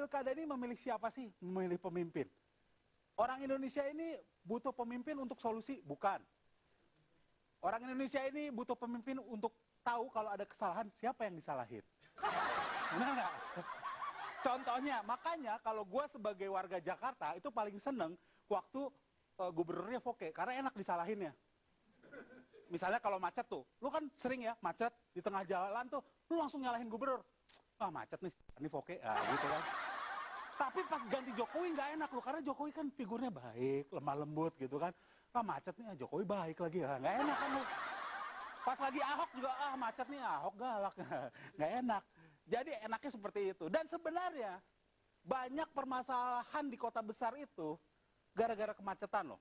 pilkada ini memilih siapa sih? Memilih pemimpin. Orang Indonesia ini butuh pemimpin untuk solusi? Bukan. Orang Indonesia ini butuh pemimpin untuk tahu kalau ada kesalahan, siapa yang disalahin. Benar nggak? Contohnya, makanya kalau gue sebagai warga Jakarta itu paling seneng waktu gubernurnya Foke, karena enak disalahinnya. Misalnya kalau macet tuh, lu kan sering ya macet di tengah jalan tuh, lu langsung nyalahin gubernur. Ah macet nih, ini Foke, gitu kan. Tapi pas ganti Jokowi nggak enak loh, karena Jokowi kan figurnya baik, lemah lembut gitu kan. Ah macet nih, Jokowi baik lagi, nggak enak kan lu. Pas lagi Ahok juga, macet nih, Ahok galak, nggak enak. Jadi enaknya seperti itu. Dan sebenarnya banyak permasalahan di kota besar itu gara-gara kemacetan loh.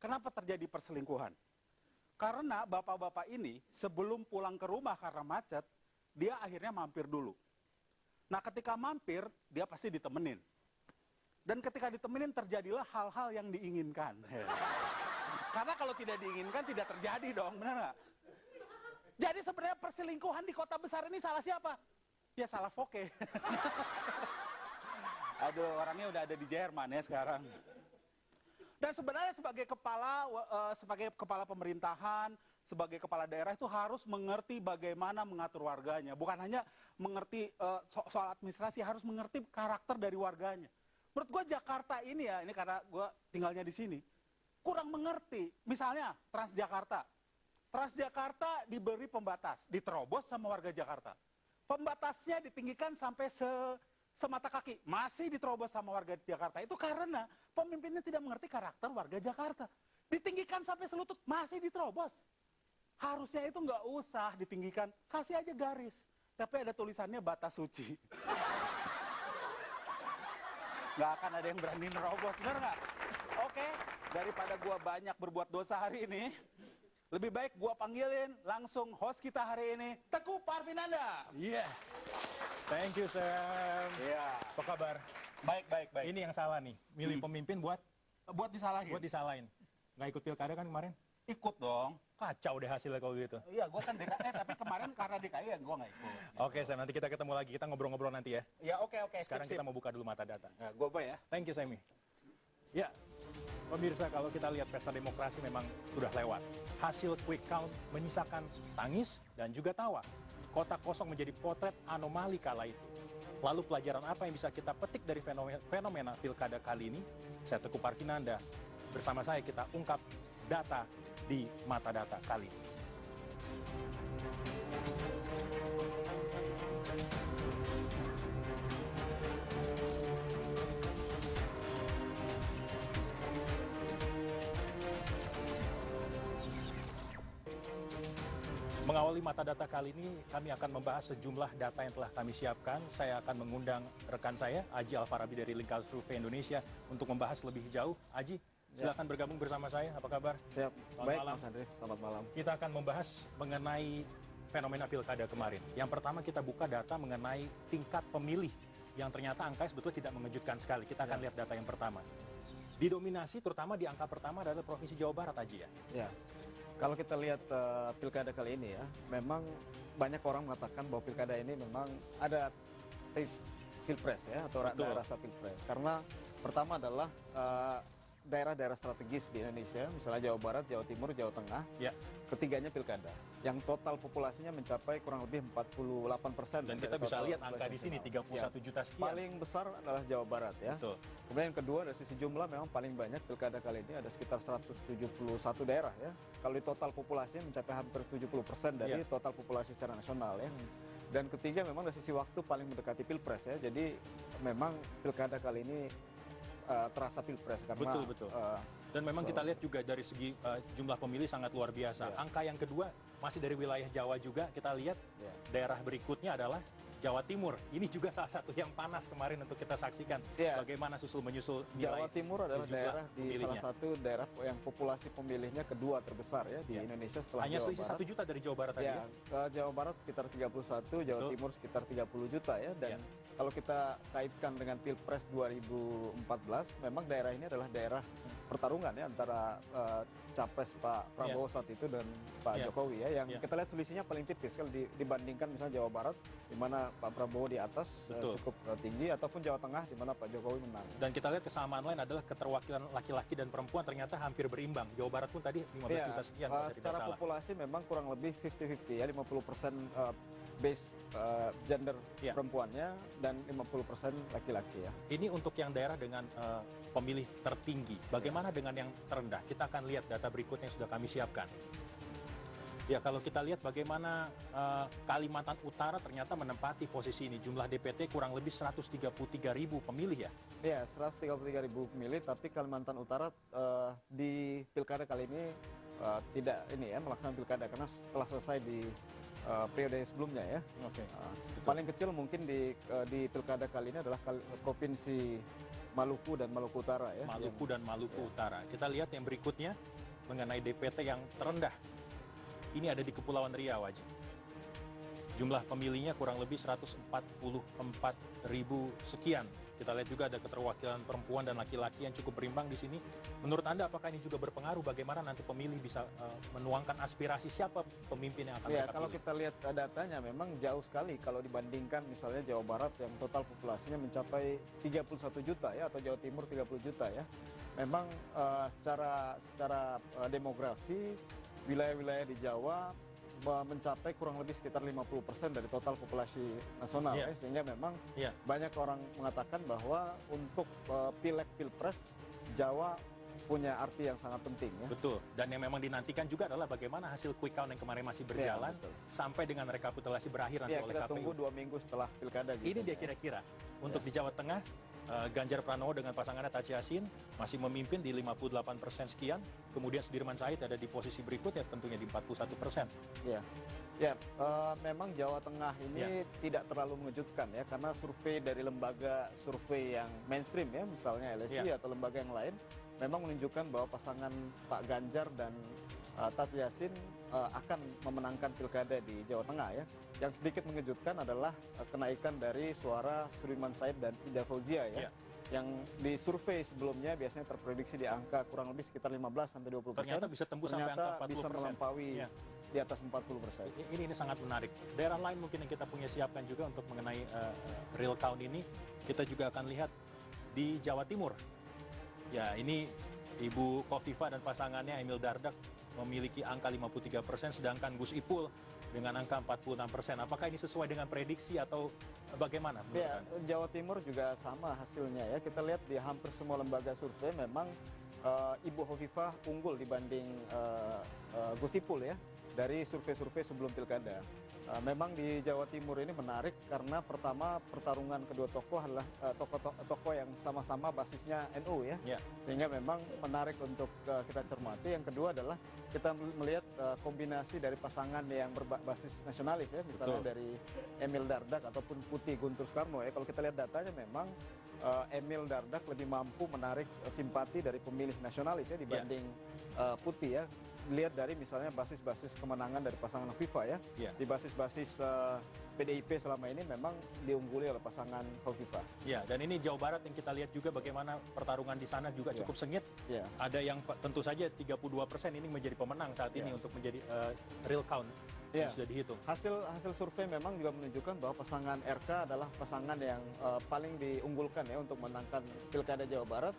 Kenapa terjadi perselingkuhan? Karena bapak-bapak ini sebelum pulang ke rumah karena macet, dia akhirnya mampir dulu. Nah ketika mampir, dia pasti ditemenin. Dan ketika ditemenin terjadilah hal-hal yang diinginkan. Karena kalau tidak diinginkan tidak terjadi dong, benar nggak? Jadi sebenarnya perselingkuhan di kota besar ini salah siapa? Ya salah Foke. Aduh, orangnya udah ada di Jerman ya sekarang. Dan sebenarnya sebagai kepala pemerintahan, sebagai kepala daerah itu harus mengerti bagaimana mengatur warganya. Bukan hanya mengerti soal administrasi, harus mengerti karakter dari warganya. Menurut gue Jakarta ini ya, ini karena gue tinggalnya di sini, kurang mengerti. Misalnya Transjakarta. Transjakarta diberi pembatas, diterobos sama warga Jakarta. Pembatasnya ditinggikan sampai semata kaki, masih diterobos sama warga Jakarta. Itu karena pemimpinnya tidak mengerti karakter warga Jakarta. Ditinggikan sampai selutut, masih diterobos. Harusnya itu nggak usah ditinggikan, kasih aja garis. Tapi ada tulisannya batas suci. Nggak akan ada yang berani nerobos, benar nggak? Oke, daripada gua banyak berbuat dosa hari ini, lebih baik gua panggilin langsung host kita hari ini, Teguh Parvinanda. Iya. Yeah. Thank you, Sam. Iya. Yeah. Apa kabar? Baik. Ini yang salah nih. Milih pemimpin buat disalahin. Buat disalahin. Nggak ikut pilkada kan kemarin? Ikut dong. Kacau deh hasilnya kalau gitu. Iya, gua kan DKI, tapi kemarin karena DKI ya gua nggak ikut. Gitu. Oke, Sam, nanti kita ketemu lagi. Kita ngobrol-ngobrol nanti ya. Ya, oke. Sekarang Sip. kita mau buka dulu mata data. Ya, gua ya. Thank you, Sammy. Ya, pemirsa, kalau kita lihat pesta demokrasi memang sudah lewat. Hasil quick count menyisakan tangis dan juga tawa. Kota kosong menjadi potret anomali kala itu. Lalu pelajaran apa yang bisa kita petik dari fenomena pilkada kali ini? Saya Teguh Parvinanda. Bersama saya kita ungkap data di mata data kali ini. Mengawali mata data kali ini, kami akan membahas sejumlah data yang telah kami siapkan. Saya akan mengundang rekan saya, Aji Alfarabi dari Lingkar Survei Indonesia, untuk membahas lebih jauh. Aji, silakan bergabung bersama saya. Apa kabar? Siap. Selamat Baik, malam. Mas Andre. Selamat malam. Kita akan membahas mengenai fenomena pilkada kemarin. Yang pertama kita buka data mengenai tingkat pemilih, yang ternyata angkanya sebetulnya tidak mengejutkan sekali. Kita akan lihat data yang pertama. Didominasi terutama di angka pertama adalah Provinsi Jawa Barat, Aji ya? Ya. Kalau kita lihat pilkada kali ini ya, memang banyak orang mengatakan bahwa pilkada ini memang ada taste pilpres ya, atau ada rasa pilpres. Karena pertama adalah daerah-daerah strategis di Indonesia, misalnya Jawa Barat, Jawa Timur, Jawa Tengah. Ya. Ketiganya pilkada, yang total populasinya mencapai kurang lebih 48%. Dan kita bisa lihat angka di sini 31 juta sekian. Paling besar adalah Jawa Barat ya. Betul. Kemudian yang kedua dari sisi jumlah memang paling banyak pilkada kali ini ada sekitar 171 daerah ya. Kalau di total populasinya mencapai hampir 70% dari total populasi secara nasional ya. Dan ketiga memang dari sisi waktu paling mendekati pilpres ya. Jadi memang pilkada kali ini terasa pilpres karena betul. Dan memang kita lihat juga dari segi jumlah pemilih sangat luar biasa. Angka yang kedua masih dari wilayah Jawa juga, kita lihat daerah berikutnya adalah Jawa Timur. Ini juga salah satu yang panas kemarin untuk kita saksikan. Bagaimana menyusul nilai Jawa Timur adalah daerah di pemilihnya. salah satu daerah yang populasi pemilihnya kedua terbesar ya di Indonesia setelah hanya Jawa selisih Barat. 1 juta dari Jawa Barat tadi ya? Jawa Barat sekitar 31, Jawa Timur sekitar 30 juta ya. Dan kalau kita kaitkan dengan Pilpres 2014, memang daerah ini adalah daerah pertarungan ya antara capres Pak Prabowo saat itu dan Pak Jokowi ya, yang kita lihat selisihnya paling tipis kalau dibandingkan misalnya Jawa Barat di mana Pak Prabowo di atas cukup tinggi, ataupun Jawa Tengah di mana Pak Jokowi menang. Dan kita lihat kesamaan lain adalah keterwakilan laki-laki dan perempuan ternyata hampir berimbang. Jawa Barat pun tadi 15 juta sekian kalau tidak secara salah. populasi memang kurang lebih 50-50 ya, 50% base gender perempuannya dan 50% laki-laki ya. Ini untuk yang daerah dengan pemilih tertinggi. Bagaimana dengan yang terendah? Kita akan lihat data berikutnya yang sudah kami siapkan. Ya, kalau kita lihat bagaimana Kalimantan Utara ternyata menempati posisi ini. Jumlah DPT kurang lebih 133.000 pemilih ya? Iya, 133.000 pemilih, tapi Kalimantan Utara di pilkada kali ini tidak melaksanakan pilkada karena telah selesai di periode sebelumnya ya. Oke. Paling kecil mungkin di pilkada kali ini adalah provinsi Maluku dan Maluku Utara ya. Maluku dan Maluku Utara. Kita lihat yang berikutnya mengenai DPT yang terendah. Ini ada di Kepulauan Riau, Haji. Jumlah pemilihnya kurang lebih 144.000 sekian. Kita lihat juga ada keterwakilan perempuan dan laki-laki yang cukup berimbang di sini. Menurut Anda apakah ini juga berpengaruh bagaimana nanti pemilih bisa menuangkan aspirasi siapa pemimpin yang akan mereka pilih? Kalau kita lihat datanya memang jauh sekali kalau dibandingkan misalnya Jawa Barat yang total populasinya mencapai 31 juta ya, atau Jawa Timur 30 juta ya. Memang secara demografi wilayah-wilayah di Jawa mencapai kurang lebih sekitar 50% dari total populasi nasional sehingga memang banyak orang mengatakan bahwa untuk pileg pilpres Jawa punya arti yang sangat penting ya. Betul, dan yang memang dinantikan juga adalah bagaimana hasil quick count yang kemarin masih berjalan sampai dengan rekapitulasi berakhir nanti oleh kita KPU. Tunggu 2 minggu setelah pilkada gitu. Ini dia kira-kira untuk di Jawa Tengah, Ganjar Pranowo dengan pasangannya Taci Yassin masih memimpin di 58% sekian, kemudian Sudirman Said ada di posisi berikutnya tentunya di 41%. Memang Jawa Tengah ini tidak terlalu mengejutkan ya, karena survei dari lembaga survei yang mainstream ya, misalnya LSI atau lembaga yang lain, memang menunjukkan bahwa pasangan Pak Ganjar dan Taci Yassin akan memenangkan pilkada di Jawa Tengah ya. Yang sedikit mengejutkan adalah kenaikan dari suara Sudirman Said dan Ida Fauzia ya. Yang di survei sebelumnya biasanya terprediksi di angka kurang lebih sekitar 15-20%. Ternyata bisa tembus sampai angka 40%. Bisa melampaui di atas 40%. Ini sangat menarik. Daerah lain mungkin yang kita punya siapkan juga untuk mengenai real count ini, kita juga akan lihat di Jawa Timur. Ya, ini Ibu Kofifa dan pasangannya Emil Dardak memiliki angka 53%, sedangkan Gus Ipul dengan angka 46%. Apakah ini sesuai dengan prediksi atau bagaimana? Jawa Timur juga sama hasilnya ya. Kita lihat di hampir semua lembaga survei memang Ibu Kofifa unggul dibanding Gus Ipul ya, dari survei-survei sebelum pilkada. Memang di Jawa Timur ini menarik karena pertama pertarungan kedua tokoh adalah tokoh yang sama-sama basisnya NU ya. Sehingga memang menarik untuk kita cermati. Yang kedua adalah kita melihat kombinasi dari pasangan yang berbasis nasionalis ya, misalnya dari Emil Dardak ataupun Putih Guntur Soekarno ya. Kalau kita lihat datanya memang Emil Dardak lebih mampu menarik simpati dari pemilih nasionalis ya dibanding Putih ya. Lihat dari misalnya basis-basis kemenangan dari pasangan Kofifa ya. Di basis-basis PDIP selama ini memang diungguli oleh pasangan Kofifa. Ya, dan ini Jawa Barat yang kita lihat juga bagaimana pertarungan di sana juga cukup sengit. Ada yang tentu saja 32% ini menjadi pemenang saat ini untuk menjadi real count yang sudah dihitung. Hasil survei memang juga menunjukkan bahwa pasangan RK adalah pasangan yang paling diunggulkan ya untuk menangkan pilkada Jawa Barat.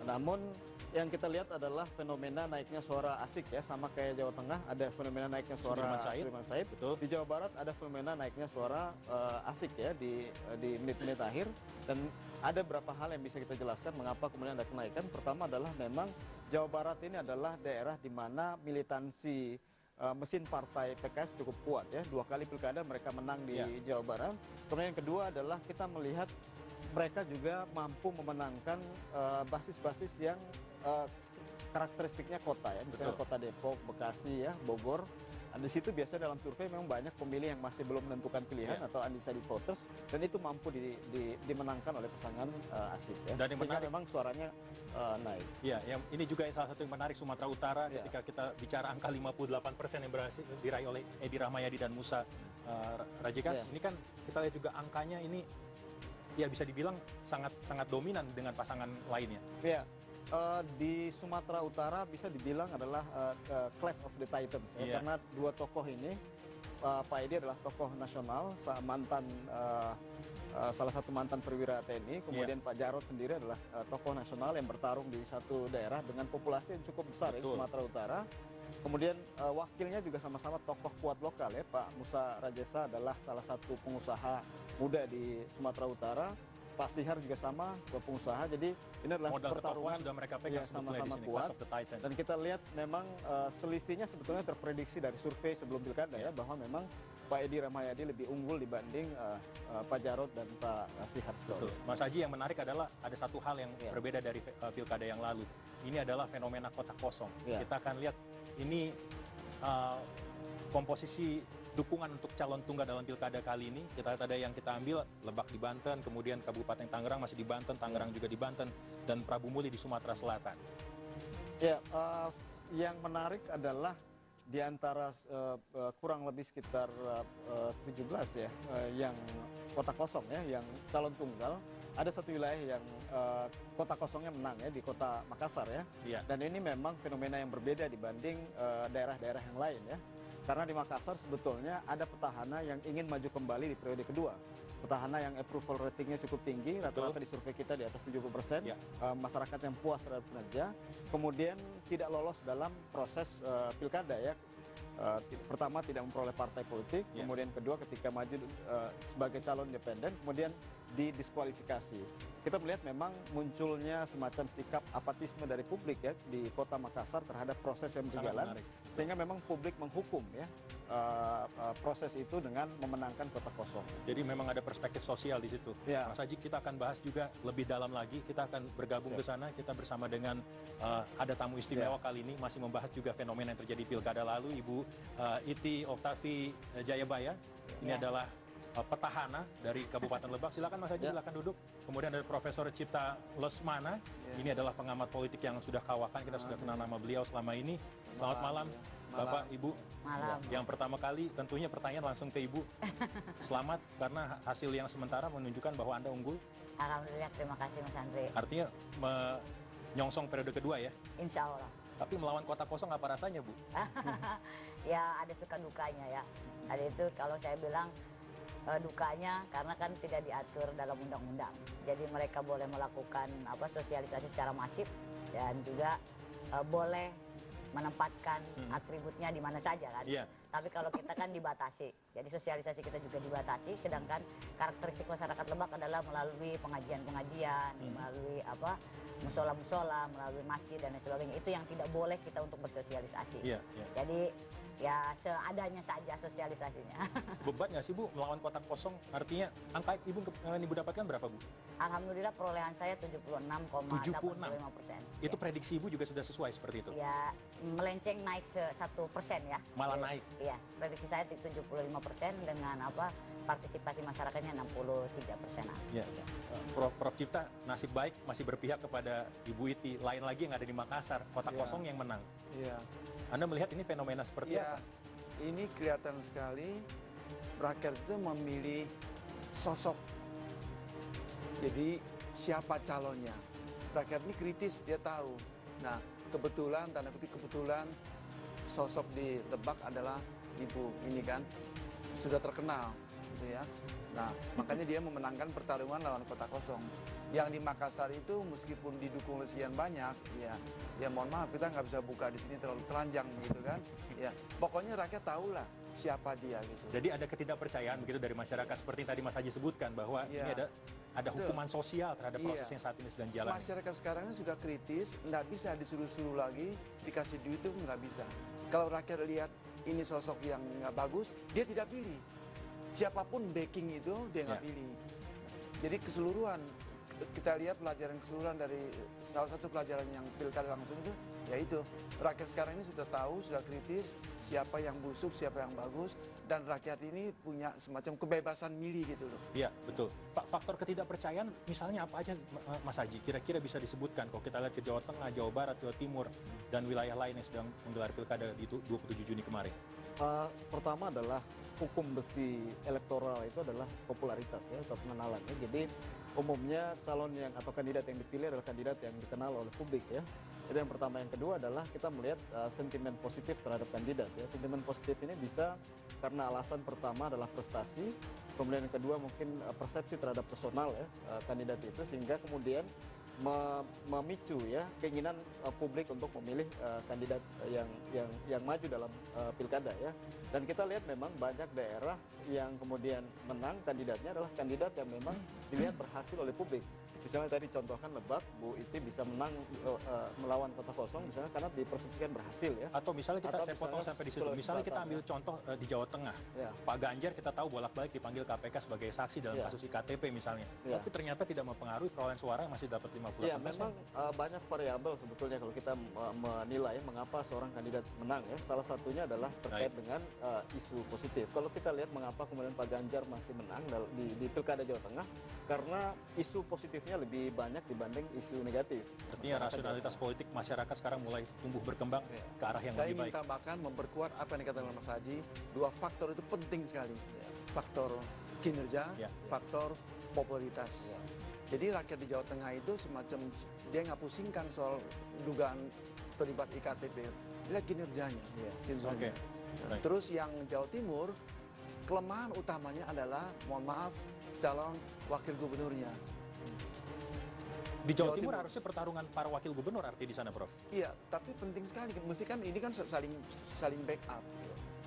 Namun yang kita lihat adalah fenomena naiknya suara asik ya, sama kayak Jawa Tengah ada fenomena naiknya suara Sudirman Said. Di Jawa Barat ada fenomena naiknya suara asik ya di menit-menit akhir, dan ada beberapa hal yang bisa kita jelaskan mengapa kemudian ada kenaikan. Pertama adalah memang Jawa Barat ini adalah daerah di mana militansi mesin partai PKS cukup kuat ya. 2 kali pilkada mereka menang di Jawa Barat. Kemudian yang kedua adalah kita melihat mereka juga mampu memenangkan basis-basis yang karakteristiknya kota ya, misalnya kota Depok, Bekasi ya, Bogor. Di situ biasanya dalam survei memang banyak pemilih yang masih belum menentukan pilihan atau undecided voters, dan itu mampu dimenangkan oleh pasangan asik ya. Dan yang menarik memang suaranya naik. Ya, yang ini juga salah satu yang menarik Sumatera Utara ketika kita bicara angka 58% yang berhasil diraih oleh Edi Rahmayadi dan Musa Rajekas. Ini kan kita lihat juga angkanya ini ya bisa dibilang sangat dominan dengan pasangan lainnya. Di Sumatera Utara bisa dibilang adalah Clash of the Titans ya, Iya. karena dua tokoh ini, Pak Edi adalah tokoh nasional, salah satu mantan perwira TNI, kemudian Pak Jarod sendiri adalah tokoh nasional yang bertarung di satu daerah dengan populasi yang cukup besar ya, di Betul. Sumatera Utara. Kemudian wakilnya juga sama-sama tokoh kuat lokal ya, Pak Musa Rajesa adalah salah satu pengusaha muda di Sumatera Utara. Pak Sihar juga sama, pengusaha. Jadi ini adalah Modal ketokohan pertarungan sudah mereka pegang ya, sebetulnya di sama-sama sini, kuat. Clash of the Titan. Dan kita lihat memang selisihnya sebetulnya terprediksi dari survei sebelum pilkada ya, bahwa memang Pak Edi Rahmayadi lebih unggul dibanding Pak Jarod dan Pak Sihar Betul. Sitohang. Mas Haji, yang menarik adalah ada satu hal yang Iya. berbeda dari pilkada yang lalu. Ini adalah fenomena kotak kosong. Iya. Kita akan lihat ini komposisi dukungan untuk calon tunggal dalam pilkada kali ini. Kita lihat ada yang kita ambil Lebak di Banten, kemudian Kabupaten Tangerang masih di Banten, Tangerang juga di Banten, dan Prabu Muli di Sumatera Selatan. Ya, yang menarik adalah di antara kurang lebih sekitar 17 ya, yang kota kosong ya, yang calon tunggal, ada satu wilayah yang kota kosongnya menang ya, di kota Makassar ya. Iya. Dan ini memang fenomena yang berbeda dibanding daerah-daerah yang lain ya. Karena di Makassar sebetulnya ada petahana yang ingin maju kembali di periode kedua. Petahana yang approval ratingnya cukup tinggi, rata-rata di survei kita di atas 70%, Ya. masyarakat yang puas terhadap kinerja, kemudian tidak lolos dalam proses pilkada ya. Pertama tidak memperoleh partai politik, Ya. kemudian kedua ketika maju sebagai calon independen, kemudian didiskualifikasi. Kita melihat memang munculnya semacam sikap apatisme dari publik ya di kota Makassar terhadap proses yang Sangat berjalan, menarik. sehingga memang publik menghukum ya proses itu dengan memenangkan kota kosong. Jadi memang ada perspektif sosial di situ. Ya. Mas Haji, kita akan bahas juga lebih dalam lagi. Kita akan bergabung ke sana. Kita bersama dengan ada tamu istimewa kali ini, masih membahas juga fenomena yang terjadi pilkada lalu, Ibu Iti Oktavi Jayabaya. Ini adalah petahana dari Kabupaten Lebak. Silakan Mas Haji, silakan duduk. Kemudian ada Profesor Cipta Lesmana. Ini adalah pengamat politik yang sudah kawakan. Kita sudah kenal nama beliau selama ini. Selamat malam, Bapak, Ibu. Malam. Yang pertama kali tentunya pertanyaan langsung ke Ibu. Selamat karena hasil yang sementara menunjukkan bahwa Anda unggul. Alhamdulillah, terima kasih Mas Andre. Artinya menyongsong periode kedua ya. Insya Allah. Tapi melawan kota kosong apa rasanya, Bu? Ya ada suka dukanya ya. Tadi itu kalau saya bilang dukanya karena kan tidak diatur dalam undang-undang. Jadi mereka boleh melakukan sosialisasi secara masif dan juga boleh menempatkan atributnya di mana saja kan. Iya. Tapi kalau kita kan dibatasi. Jadi sosialisasi kita juga dibatasi, sedangkan karakteristik masyarakat Lebak adalah melalui pengajian-pengajian, melalui musola-musola, melalui masjid dan lain sebagainya. Itu yang tidak boleh kita untuk bersosialisasi. Iya, iya. Jadi ya seadanya saja sosialisasinya. Beban nggak sih, Bu, melawan kota kosong? Artinya angka yang Ibu dapatkan berapa, Bu? Alhamdulillah perolehan saya 76,85%. Itu prediksi Ibu juga sudah sesuai seperti itu? Ya melenceng naik 1% ya. Malah naik? Iya, prediksi saya di 75% dengan partisipasi masyarakatnya 63%. Iya. Prof Cipta, nasib baik masih berpihak kepada Ibu Iti. Lain lagi yang ada di Makassar, kota kosong yang menang. Iya. Anda melihat ini fenomena seperti Ya, apa? ini kelihatan sekali rakyat itu memilih sosok. Jadi siapa calonnya? Rakyat ini kritis, dia tahu. Nah, kebetulan, tanda kutip kebetulan, sosok di Lebak adalah ibu ini kan sudah terkenal, gitu ya. Nah, makanya dia memenangkan pertarungan lawan kota kosong. Yang di Makassar itu meskipun didukung oleh sekian banyak, ya mohon maaf kita nggak bisa buka di sini terlalu telanjang gitu kan. Ya, pokoknya rakyat tahulah siapa dia gitu. Jadi ada ketidakpercayaan begitu dari masyarakat seperti yang tadi Mas Haji sebutkan bahwa Iya. ini ada hukuman sosial terhadap Iya. proses yang saat ini sedang jalan. Masyarakat sekarang ini sudah kritis, nggak bisa disuruh-suruh lagi, dikasih duit itu nggak bisa. Kalau rakyat lihat ini sosok yang nggak bagus, dia tidak pilih. Siapapun backing itu dia nggak Ya. pilih. Jadi keseluruhan kita lihat pelajaran keseluruhan dari salah satu pelajaran yang pilkada langsung itu, yaitu rakyat sekarang ini sudah tahu, sudah kritis siapa yang busuk, siapa yang bagus, dan rakyat ini punya semacam kebebasan milih gitu loh. Iya, betul. Pak, faktor ketidakpercayaan misalnya apa aja, Mas Haji? Kira-kira bisa disebutkan kalau kita lihat ke Jawa Tengah, Jawa Barat, Jawa Timur, dan wilayah lain yang sedang menggelar pilkada di 27 Juni kemarin. Pertama adalah hukum besi elektoral itu adalah popularitas ya, atau pengenalan ya. Jadi umumnya calon yang atau kandidat yang dipilih adalah kandidat yang dikenal oleh publik ya. Itu yang pertama. Yang kedua adalah kita melihat sentimen positif terhadap kandidat ya. Sentimen positif ini bisa karena alasan pertama adalah prestasi, kemudian yang kedua mungkin persepsi terhadap personal ya kandidat itu, sehingga kemudian memicu ya keinginan publik untuk memilih kandidat yang maju dalam pilkada ya. Dan kita lihat memang banyak daerah yang kemudian menang kandidatnya adalah kandidat yang memang dilihat berhasil oleh publik. Misalnya tadi contohkan Lebak, Bu Iti bisa menang melawan Kota Kosong misalnya karena dipersepsikan berhasil ya. Atau misalnya saya potong sampai di situ. Misalnya kita ambil contoh di Jawa Tengah. Ya. Pak Ganjar kita tahu bolak-balik dipanggil KPK sebagai saksi dalam kasus IKTP misalnya. Tapi ternyata tidak mempengaruhi perolehan suara yang masih dapat 58%. Ya, memang banyak variabel sebetulnya kalau kita menilai mengapa seorang kandidat menang ya. Salah satunya adalah terkait dengan isu positif. Kalau kita lihat mengapa kemudian Pak Ganjar masih menang di Pilkada Jawa Tengah, karena isu positifnya lebih banyak dibanding isu negatif. Artinya rasionalitas politik masyarakat sekarang mulai tumbuh berkembang ke arah yang lebih baik. Saya ingin tambahkan, memperkuat apa yang dikatakan Mas Haji, dua faktor itu penting sekali. Faktor kinerja, faktor popularitas. Jadi rakyat di Jawa Tengah itu semacam dia nggak pusingkan soal dugaan terlibat IKTP, lihat kinerjanya. Oke. Nah, terus yang Jawa Timur, kelemahan utamanya adalah, mohon maaf, calon wakil gubernurnya. Di Jawa Timur harusnya pertarungan para wakil gubernur artinya di sana, Prof. Iya, tapi penting sekali. Mesti kan ini kan saling backup,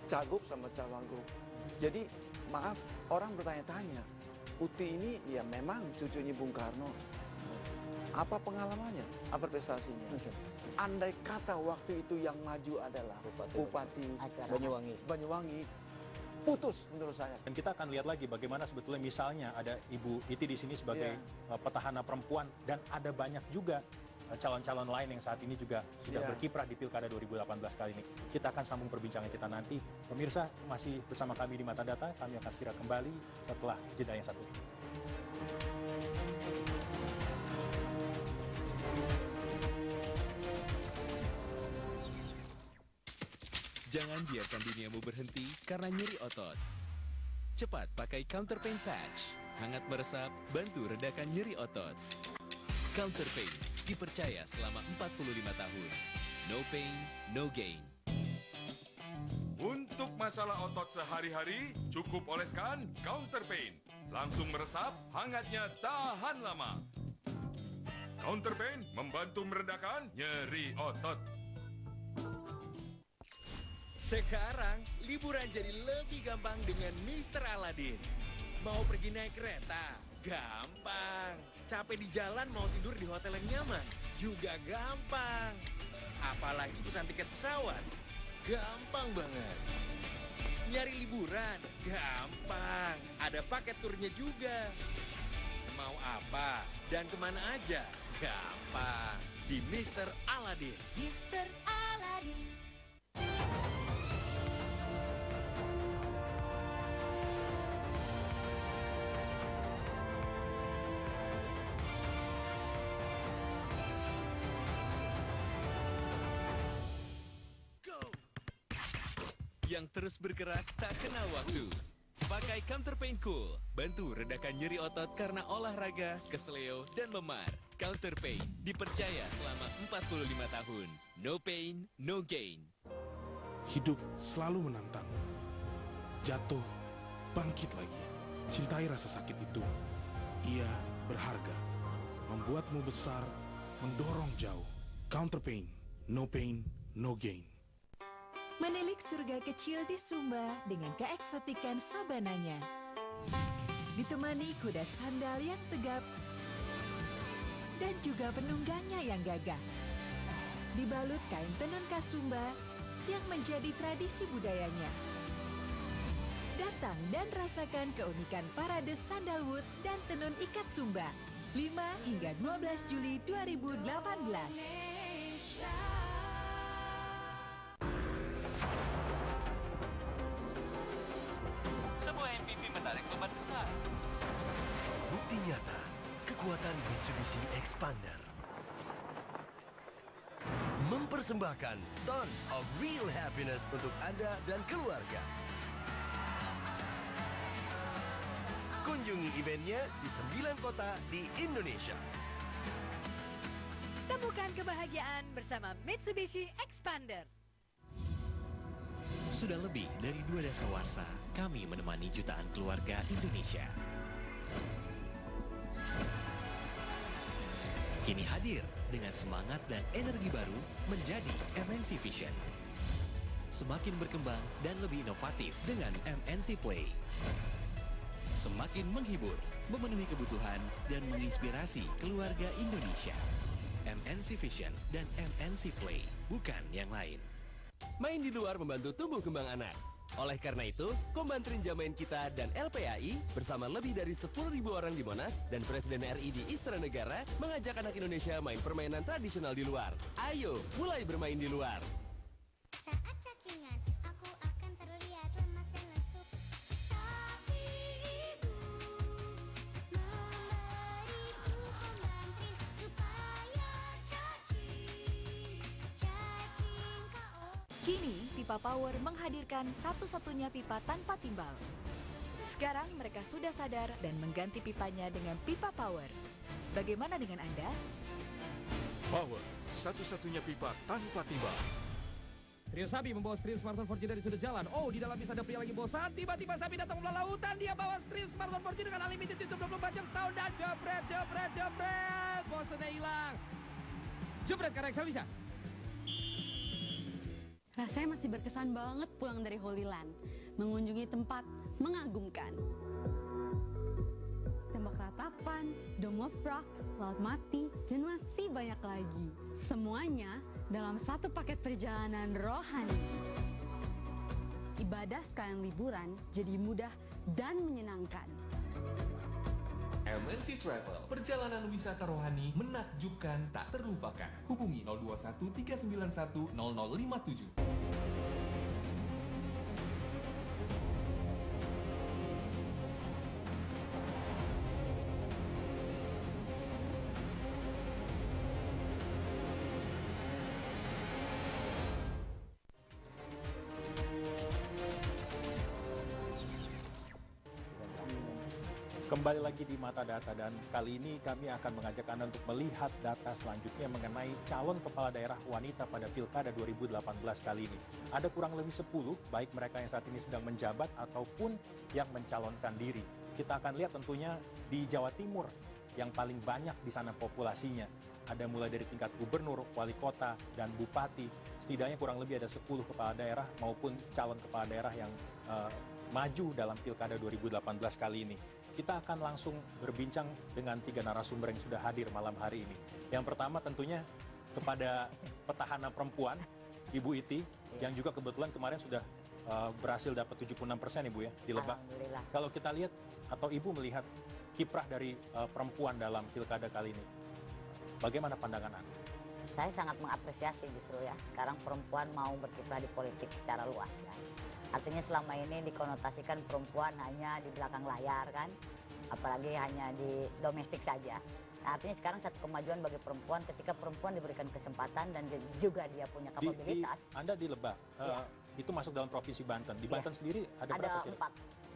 cagup sama cawagup. Jadi maaf, orang bertanya-tanya, Uti ini ya memang cucunya Bung Karno. Apa pengalamannya? Apa prestasinya? Andai kata waktu itu yang maju adalah Bupati Banyuwangi, putus menurut saya. Dan kita akan lihat lagi bagaimana sebetulnya misalnya ada Ibu Iti di sini sebagai petahana perempuan, dan ada banyak juga calon-calon lain yang saat ini juga sudah berkiprah di Pilkada 2018 kali ini. Kita akan sambung perbincangan kita nanti. Pemirsa masih bersama kami di Mata Data, kami akan segera kembali setelah jeda yang satu ini. Jangan biarkan duniamu berhenti karena nyeri otot. Cepat pakai Counterpain Patch. Hangat meresap, bantu redakan nyeri otot. Counterpain, dipercaya selama 45 tahun. No pain, no gain. Untuk masalah otot sehari-hari, cukup oleskan Counterpain. Langsung meresap, hangatnya tahan lama. Counterpain membantu meredakan nyeri otot. Sekarang, liburan jadi lebih gampang dengan Mr. Aladin. Mau pergi naik kereta? Gampang. Capek di jalan mau tidur di hotel yang nyaman? Juga gampang. Apalagi pesan tiket pesawat? Gampang banget. Nyari liburan? Gampang. Ada paket turnya juga. Mau apa? Dan kemana aja? Gampang. Di Mr. Aladin. Mr. Aladin. Yang terus bergerak tak kenal waktu. Pakai Counterpain Cool, bantu redakan nyeri otot karena olahraga, keseleo, dan memar. Counterpain, dipercaya selama 45 tahun. No pain, no gain. Hidup selalu menantang. Jatuh, bangkit lagi. Cintai rasa sakit itu. Ia berharga. Membuatmu besar, mendorong jauh. Counterpain, no pain, no gain. Menilik surga kecil di Sumba dengan keeksotikan sabananya. Ditemani kuda sandal yang tegap dan juga penunggangnya yang gagah. Dibalut kain tenun khas Sumba yang menjadi tradisi budayanya. Datang dan rasakan keunikan parade sandalwood dan tenun ikat Sumba 5 hingga 12 Juli 2018. Bukti nyata kekuatan Mitsubishi Expander mempersembahkan tons of real happiness untuk Anda dan keluarga. Kunjungi eventnya di 9 kota di Indonesia. Temukan kebahagiaan bersama Mitsubishi Expander. Sudah lebih dari 2 dasawarsa, kami menemani jutaan keluarga Indonesia. Kini hadir dengan semangat dan energi baru menjadi MNC Vision. Semakin berkembang dan lebih inovatif dengan MNC Play. Semakin menghibur, memenuhi kebutuhan, dan menginspirasi keluarga Indonesia. MNC Vision dan MNC Play, bukan yang lain. Main di luar membantu tumbuh kembang anak. Oleh karena itu, Kombantrin Jamain Kita dan LPAI bersama lebih dari 10.000 orang di Monas dan Presiden RI di Istana Negara mengajak anak Indonesia main permainan tradisional di luar. Ayo, mulai bermain di luar. Saat cacingan, aku akan terlihat lemas dan lesuk. Tapi ibu memberiku Kombantrin supaya cacing kau. Kini, Pipa Power menghadirkan satu-satunya pipa tanpa timbal. Sekarang mereka sudah sadar dan mengganti pipanya dengan Pipa Power. Bagaimana dengan Anda? Power, satu-satunya pipa tanpa timbal. Trio Sabi membawa Stream Smartphone 4G dari sudut jalan. Oh, di dalam bisa ada pria lagi bosan. Tiba-tiba Sabi datang melalui lautan. Dia bawa Stream Smartphone 4G dengan unlimited YouTube 24 jam setahun. Dan jebret. Bosannya hilang. Jebret karena Eksa bisa. Rasanya masih berkesan banget pulang dari Holy Land. Mengunjungi tempat mengagumkan. Tembok ratapan, Dome of Rock, Laut Mati, dan masih banyak lagi. Semuanya dalam satu paket perjalanan rohani. Ibadah sekalian liburan jadi mudah dan menyenangkan. MNC Travel, perjalanan wisata rohani menakjubkan tak terlupakan. Hubungi 021 391 0057. Kembali lagi di Mata Data dan kali ini kami akan mengajak Anda untuk melihat data selanjutnya mengenai calon kepala daerah wanita pada Pilkada 2018 kali ini. Ada kurang lebih 10, baik mereka yang saat ini sedang menjabat ataupun yang mencalonkan diri. Kita akan lihat tentunya di Jawa Timur yang paling banyak di sana populasinya. Ada mulai dari tingkat gubernur, wali kota, dan bupati. Setidaknya kurang lebih ada 10 kepala daerah maupun calon kepala daerah yang maju dalam Pilkada 2018 kali ini. Kita akan langsung berbincang dengan 3 narasumber yang sudah hadir malam hari ini. Yang pertama tentunya kepada petahana perempuan, Ibu Iti, yang juga kebetulan kemarin sudah berhasil dapat 76% Ibu ya, di Lebak. Alhamdulillah. Kalau kita lihat atau Ibu melihat kiprah dari perempuan dalam Pilkada kali ini, bagaimana pandangan Anda? Saya sangat mengapresiasi justru ya, sekarang perempuan mau berkiprah di politik secara luas ya. Artinya selama ini dikonotasikan perempuan hanya di belakang layar kan, apalagi hanya di domestik saja. Nah, artinya sekarang satu kemajuan bagi perempuan ketika perempuan diberikan kesempatan dan juga dia punya kapabilitas. Anda di Lebak, itu masuk dalam provinsi Banten. Di Banten sendiri ada berapa kira?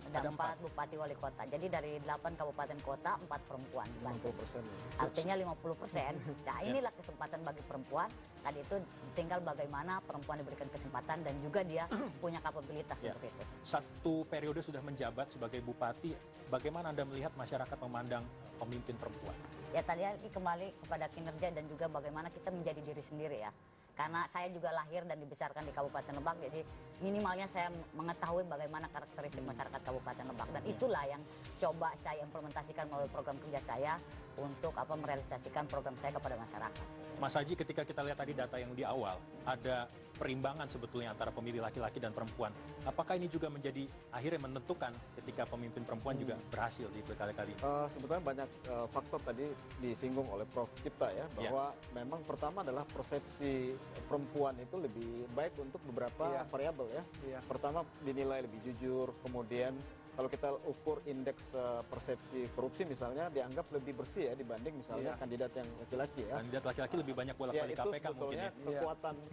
Ada 4 bupati wali kota. Jadi dari 8 kabupaten kota, 4 perempuan di Banten. 50%. Artinya 50%. Nah, inilah kesempatan bagi perempuan. Tadi itu tinggal bagaimana perempuan diberikan kesempatan dan juga dia punya kapabilitas untuk itu. Satu periode sudah menjabat sebagai bupati, bagaimana Anda melihat masyarakat memandang pemimpin perempuan? Ya tadi kembali kepada kinerja dan juga bagaimana kita menjadi diri sendiri ya. Karena saya juga lahir dan dibesarkan di Kabupaten Lebak, jadi minimalnya saya mengetahui bagaimana karakteristik masyarakat Kabupaten Lebak. Dan itulah yang coba saya implementasikan melalui program kerja saya untuk merealisasikan program saya kepada masyarakat. Mas Haji, ketika kita lihat tadi data yang di awal, ada perimbangan sebetulnya antara pemilih laki-laki dan perempuan. Apakah ini juga menjadi akhirnya menentukan ketika pemimpin perempuan juga berhasil di pilkada kali ini? Sebetulnya banyak faktor tadi disinggung oleh Prof. Cipta ya, bahwa memang pertama adalah persepsi perempuan itu lebih baik untuk beberapa variabel ya. Pertama dinilai lebih jujur, kemudian kalau kita ukur indeks persepsi korupsi misalnya dianggap lebih bersih ya dibanding misalnya kandidat yang laki-laki ya. Kandidat laki-laki lebih banyak bolak-balik KPK mungkin ya.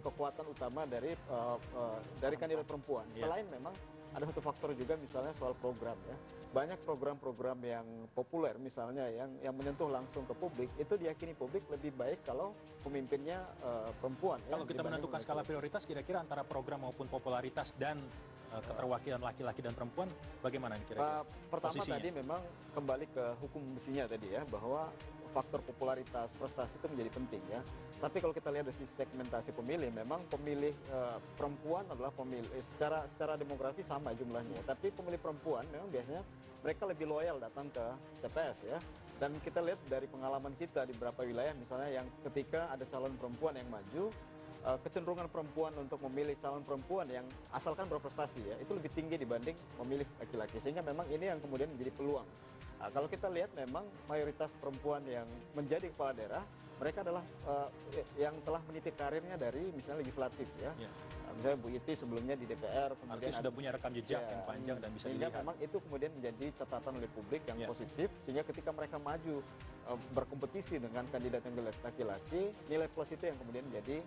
Kekuatan utama dari kandidat perempuan. Selain memang ada satu faktor juga misalnya soal program ya. Banyak program-program yang populer misalnya yang menyentuh langsung ke publik, itu diyakini publik lebih baik kalau pemimpinnya perempuan. Kalau kita menentukan skala prioritas, kira-kira antara program maupun popularitas dan keterwakilan laki-laki dan perempuan, bagaimana kira-kira pertama posisinya? tadi memang kembali ke hukum besinya tadi ya, bahwa faktor popularitas, prestasi itu menjadi penting ya. Tapi kalau kita lihat dari sisi segmentasi pemilih, memang pemilih perempuan adalah pemilih secara demografi sama jumlahnya. Tapi pemilih perempuan memang biasanya mereka lebih loyal datang ke TPS ya. Dan kita lihat dari pengalaman kita di beberapa wilayah, misalnya yang ketika ada calon perempuan yang maju, kecenderungan perempuan untuk memilih calon perempuan yang asalkan berprestasi ya, itu lebih tinggi dibanding memilih laki-laki. Sehingga memang ini yang kemudian menjadi peluang. Nah, kalau kita lihat memang mayoritas perempuan yang menjadi kepala daerah, mereka adalah yang telah menitip karirnya dari misalnya legislatif ya. Misalnya Bu Iti sebelumnya di DPR, kemudian sudah punya rekam jejak yang panjang dan bisa sehingga dilihat. memang itu kemudian menjadi catatan oleh publik yang positif, sehingga ketika mereka maju berkompetisi dengan kandidat yang laki-laki, nilai plus itu yang kemudian menjadi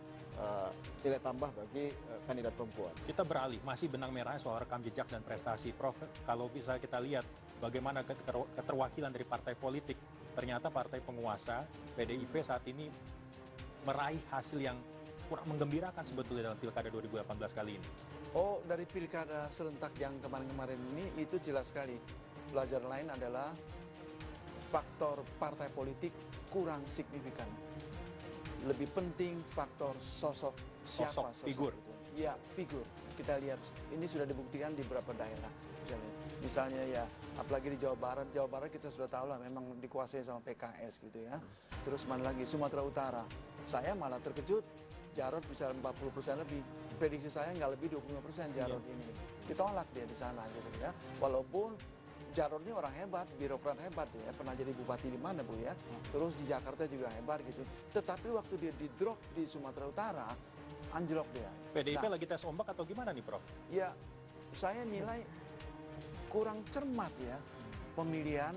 nilai tambah bagi kandidat perempuan. Kita beralih, masih benang merahnya soal rekam jejak dan prestasi. Prof, kalau bisa kita lihat bagaimana keterwakilan dari partai politik, ternyata partai penguasa PDIP saat ini meraih hasil yang kurang menggembirakan sebetulnya dalam pilkada 2018 kali ini. Oh, dari pilkada serentak yang kemarin-kemarin ini itu jelas sekali. Pelajaran lain adalah faktor partai politik kurang signifikan. Lebih penting faktor sosok siapa sosok figur itu. Ya, figur. Kita lihat ini sudah dibuktikan di beberapa daerah. Misalnya ya, apalagi di Jawa Barat kita sudah tahu lah memang dikuasai sama PKS gitu ya. Terus mana lagi Sumatera Utara. Saya malah terkejut Jarod bisa 40% lebih. Prediksi saya nggak lebih 25% Jarod ini. Ditolak dia di sana gitu ya. Walaupun Jarod ini orang hebat, birokrat hebat ya, pernah jadi bupati di mana Bu ya. Terus di Jakarta juga hebat gitu. Tetapi waktu dia di drop di Sumatera Utara, anjlok dia. PDIP lagi tes ombak atau gimana nih Prof? Ya, saya nilai kurang cermat ya pemilihan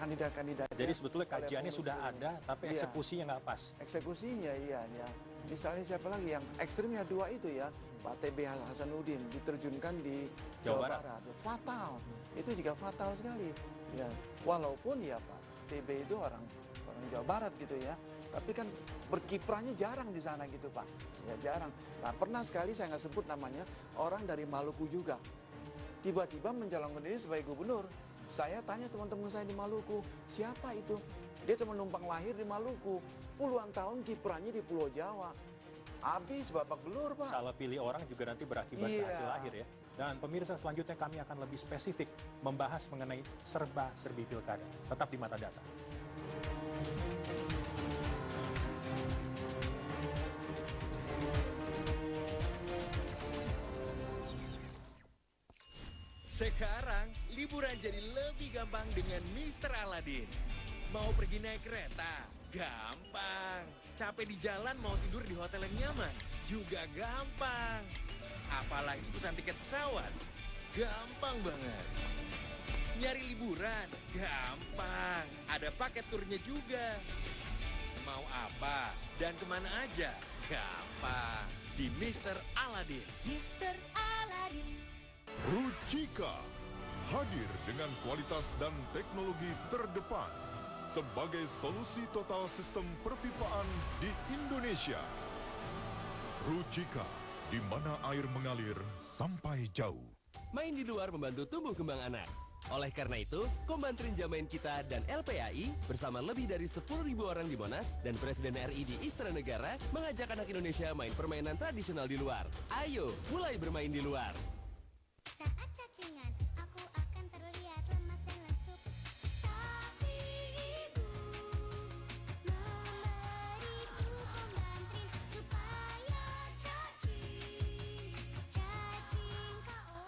kandidat-kandidat. Jadi sebetulnya kajiannya sudah ada, tapi eksekusinya nggak pas. Eksekusinya iya ya. Misalnya siapa lagi yang ekstrimnya dua itu ya, Pak TB Hasanuddin diterjunkan di Jawa Barat. Fatal. Itu juga fatal sekali. Ya, walaupun ya Pak TB itu orang Jawa Barat gitu ya. Tapi kan berkiprahnya jarang di sana gitu Pak. Ya jarang. Nah, pernah sekali saya nggak sebut namanya, orang dari Maluku juga. Tiba-tiba mencalonkan diri sebagai gubernur. Saya tanya teman-teman saya di Maluku, siapa itu? Dia cuma numpang lahir di Maluku. Puluhan tahun kiprahnya di Pulau Jawa. Habis babak belur, Pak. Salah pilih orang juga nanti berakibat ke hasil lahir ya. Dan pemirsa, selanjutnya kami akan lebih spesifik membahas mengenai serba-serbi pilkada. Tetap di Mata Data. Sekarang, liburan jadi lebih gampang dengan Mr. Aladin. Mau pergi naik kereta? Gampang. Capek di jalan mau tidur di hotel yang nyaman? Juga gampang. Apalagi pesan tiket pesawat? Gampang banget. Nyari liburan? Gampang. Ada paket turnya juga. Mau apa? Dan kemana aja? Gampang. Di Mr. Aladin. Mr. Aladin. Rucika hadir dengan kualitas dan teknologi terdepan sebagai solusi total sistem perpipaan di Indonesia. Rucika, di mana air mengalir sampai jauh. Main di luar membantu tumbuh kembang anak. Oleh karena itu, Kombantrin Jamain Kita dan LPAI bersama lebih dari 10.000 orang di Monas dan Presiden RI di Istana Negara mengajak anak Indonesia main permainan tradisional di luar. Ayo, mulai bermain di luar. Saat cacingan, aku akan terlihat lemas dan lesup. Tapi ibu memberiku Kombantrin supaya cacing KO.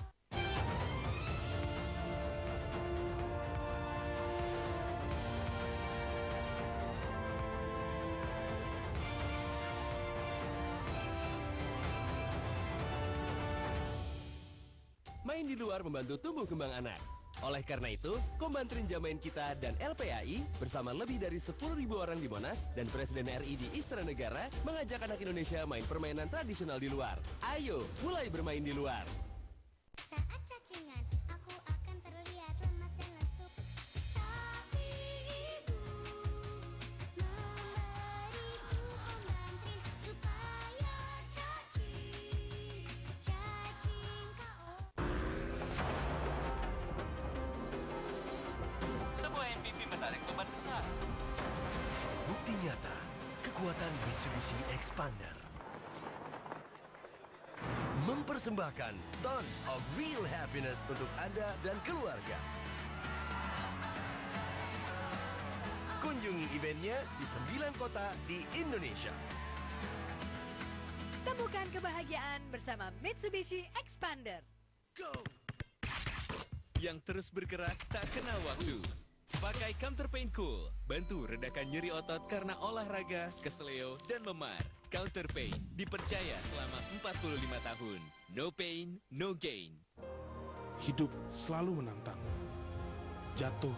Main di luar membantu tumbuh kembang anak. Oleh karena itu, Kombantrin Jamain Kita dan LPAI bersama lebih dari 10.000 orang di Monas dan Presiden RI di Istana Negara mengajak anak Indonesia main permainan tradisional di luar. Ayo, mulai bermain di luar. Saat cacingan kekuatan Mitsubishi Expander mempersembahkan tons of real happiness untuk Anda dan keluarga. Kunjungi eventnya di 9 kota di Indonesia. Temukan kebahagiaan bersama Mitsubishi Expander. Go! Yang terus bergerak tak kenal waktu. Pakai Counterpain Cool, bantu redakan nyeri otot karena olahraga, keseleo, dan memar. Counterpain dipercaya selama 45 tahun. No pain, no gain. Hidup selalu menantang. Jatuh,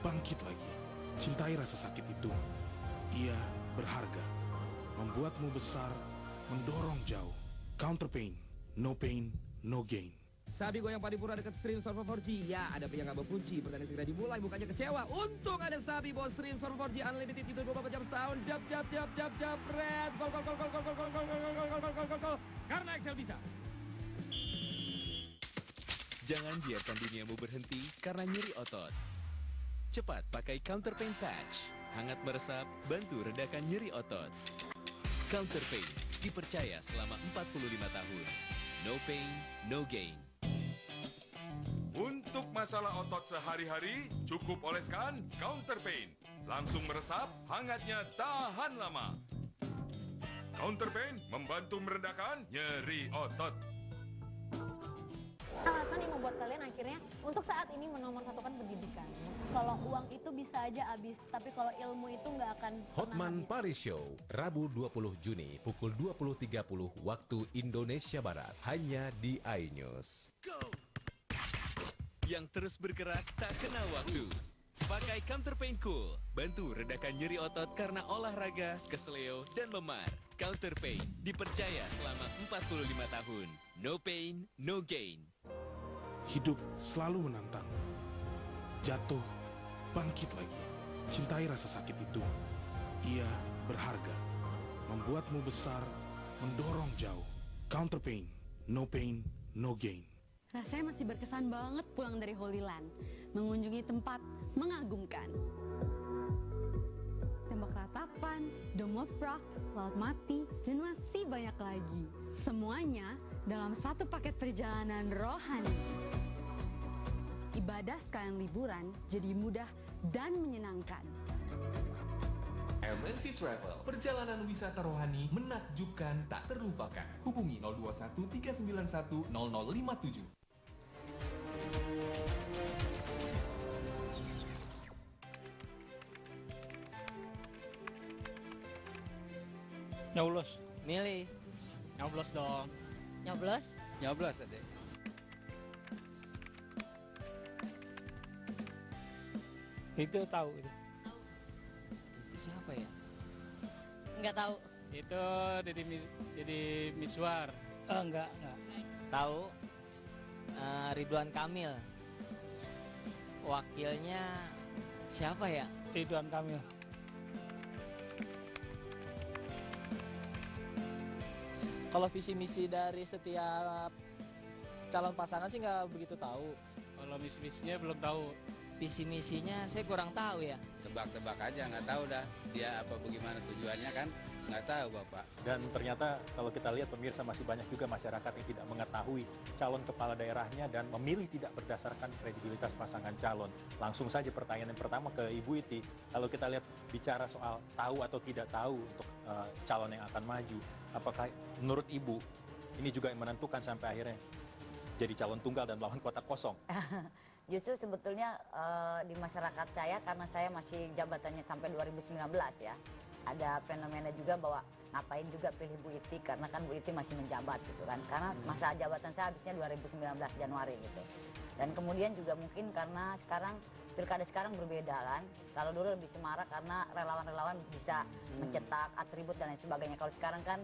bangkit lagi. Cintai rasa sakit itu. Ia berharga. Membuatmu besar, mendorong jauh. Counterpain, no pain, no gain. Sabi goyang paripurna dekat Stream Surfer 4G. Ya, ada yang nggak berkunci. Pertandingan segera dimulai, bukannya kecewa. Untung ada Sabi bawa Stream Surfer 4G Unlimited itu 24 jam setahun. Jab, red. Gol. Karena Excel bisa. Jangan biarkan duniamu berhenti karena nyeri otot. Cepat pakai Counterpain Patch. Hangat meresap, bantu redakan nyeri otot. Counterpain dipercaya selama 45 tahun. No pain, no gain. Untuk masalah otot sehari-hari, cukup oleskan Counterpain. Langsung meresap, hangatnya tahan lama. Counterpain membantu meredakan nyeri otot. Alasan yang membuat kalian akhirnya untuk saat ini menomorsatukan pendidikan. Kalau uang itu bisa aja habis, tapi kalau ilmu itu nggak akan pernah Hotman habis. Paris Show, Rabu 20 Juni pukul 20.30 waktu Indonesia Barat, hanya di iNews. Yang terus bergerak tak kenal waktu. Pakai Counterpain Cool, bantu redakan nyeri otot karena olahraga, keseleo, dan memar. Counterpain dipercaya selama 45 tahun. No pain, no gain. Hidup selalu menantang. Jatuh, bangkit lagi. Cintai rasa sakit itu. Ia berharga. Membuatmu besar, mendorong jauh. Counterpain, no pain, no gain. Rasanya masih berkesan banget pulang dari Holy Land, mengunjungi tempat mengagumkan. Tembok Ratapan, Dome of Rock, Laut Mati, dan masih banyak lagi. Semuanya dalam satu paket perjalanan rohani. Ibadah sekalian liburan jadi mudah dan menyenangkan. MNC Travel, perjalanan wisata rohani menakjubkan tak terlupakan. Hubungi 021 391 0057. Nyoblos. Milih. Nyoblos dong. Nyoblos? Nyoblos, Adek. Itu tahu itu. Itu siapa ya? Enggak tahu. Itu Deddy Miswar. Enggak. Tahu? Ridwan Kamil. Wakilnya siapa ya? Ridwan Kamil. Kalau visi misi dari setiap calon pasangan sih nggak begitu tahu. Kalau misinya belum tahu. Visi misinya saya kurang tahu ya. Tebak-tebak aja, nggak tahu dah dia apa bagaimana tujuannya kan, nggak tahu Bapak. Dan ternyata kalau kita lihat pemirsa masih banyak juga masyarakat yang tidak mengetahui calon kepala daerahnya dan memilih tidak berdasarkan kredibilitas pasangan calon. Langsung saja pertanyaan yang pertama ke Ibu Iti, kalau kita lihat bicara soal tahu atau tidak tahu untuk calon yang akan maju, apakah menurut Ibu ini juga yang menentukan sampai akhirnya jadi calon tunggal dan melawan kota kosong? Justru sebetulnya di masyarakat saya, karena saya masih jabatannya sampai 2019 ya, ada fenomena juga bahwa ngapain juga pilih Bu Iti, karena kan Bu Iti masih menjabat gitu kan, karena masa jabatan saya habisnya 2019 Januari gitu. Dan kemudian juga mungkin karena sekarang pilkada sekarang berbeda kan, kalau dulu lebih semarak karena relawan-relawan bisa mencetak atribut dan lain sebagainya. Kalau sekarang kan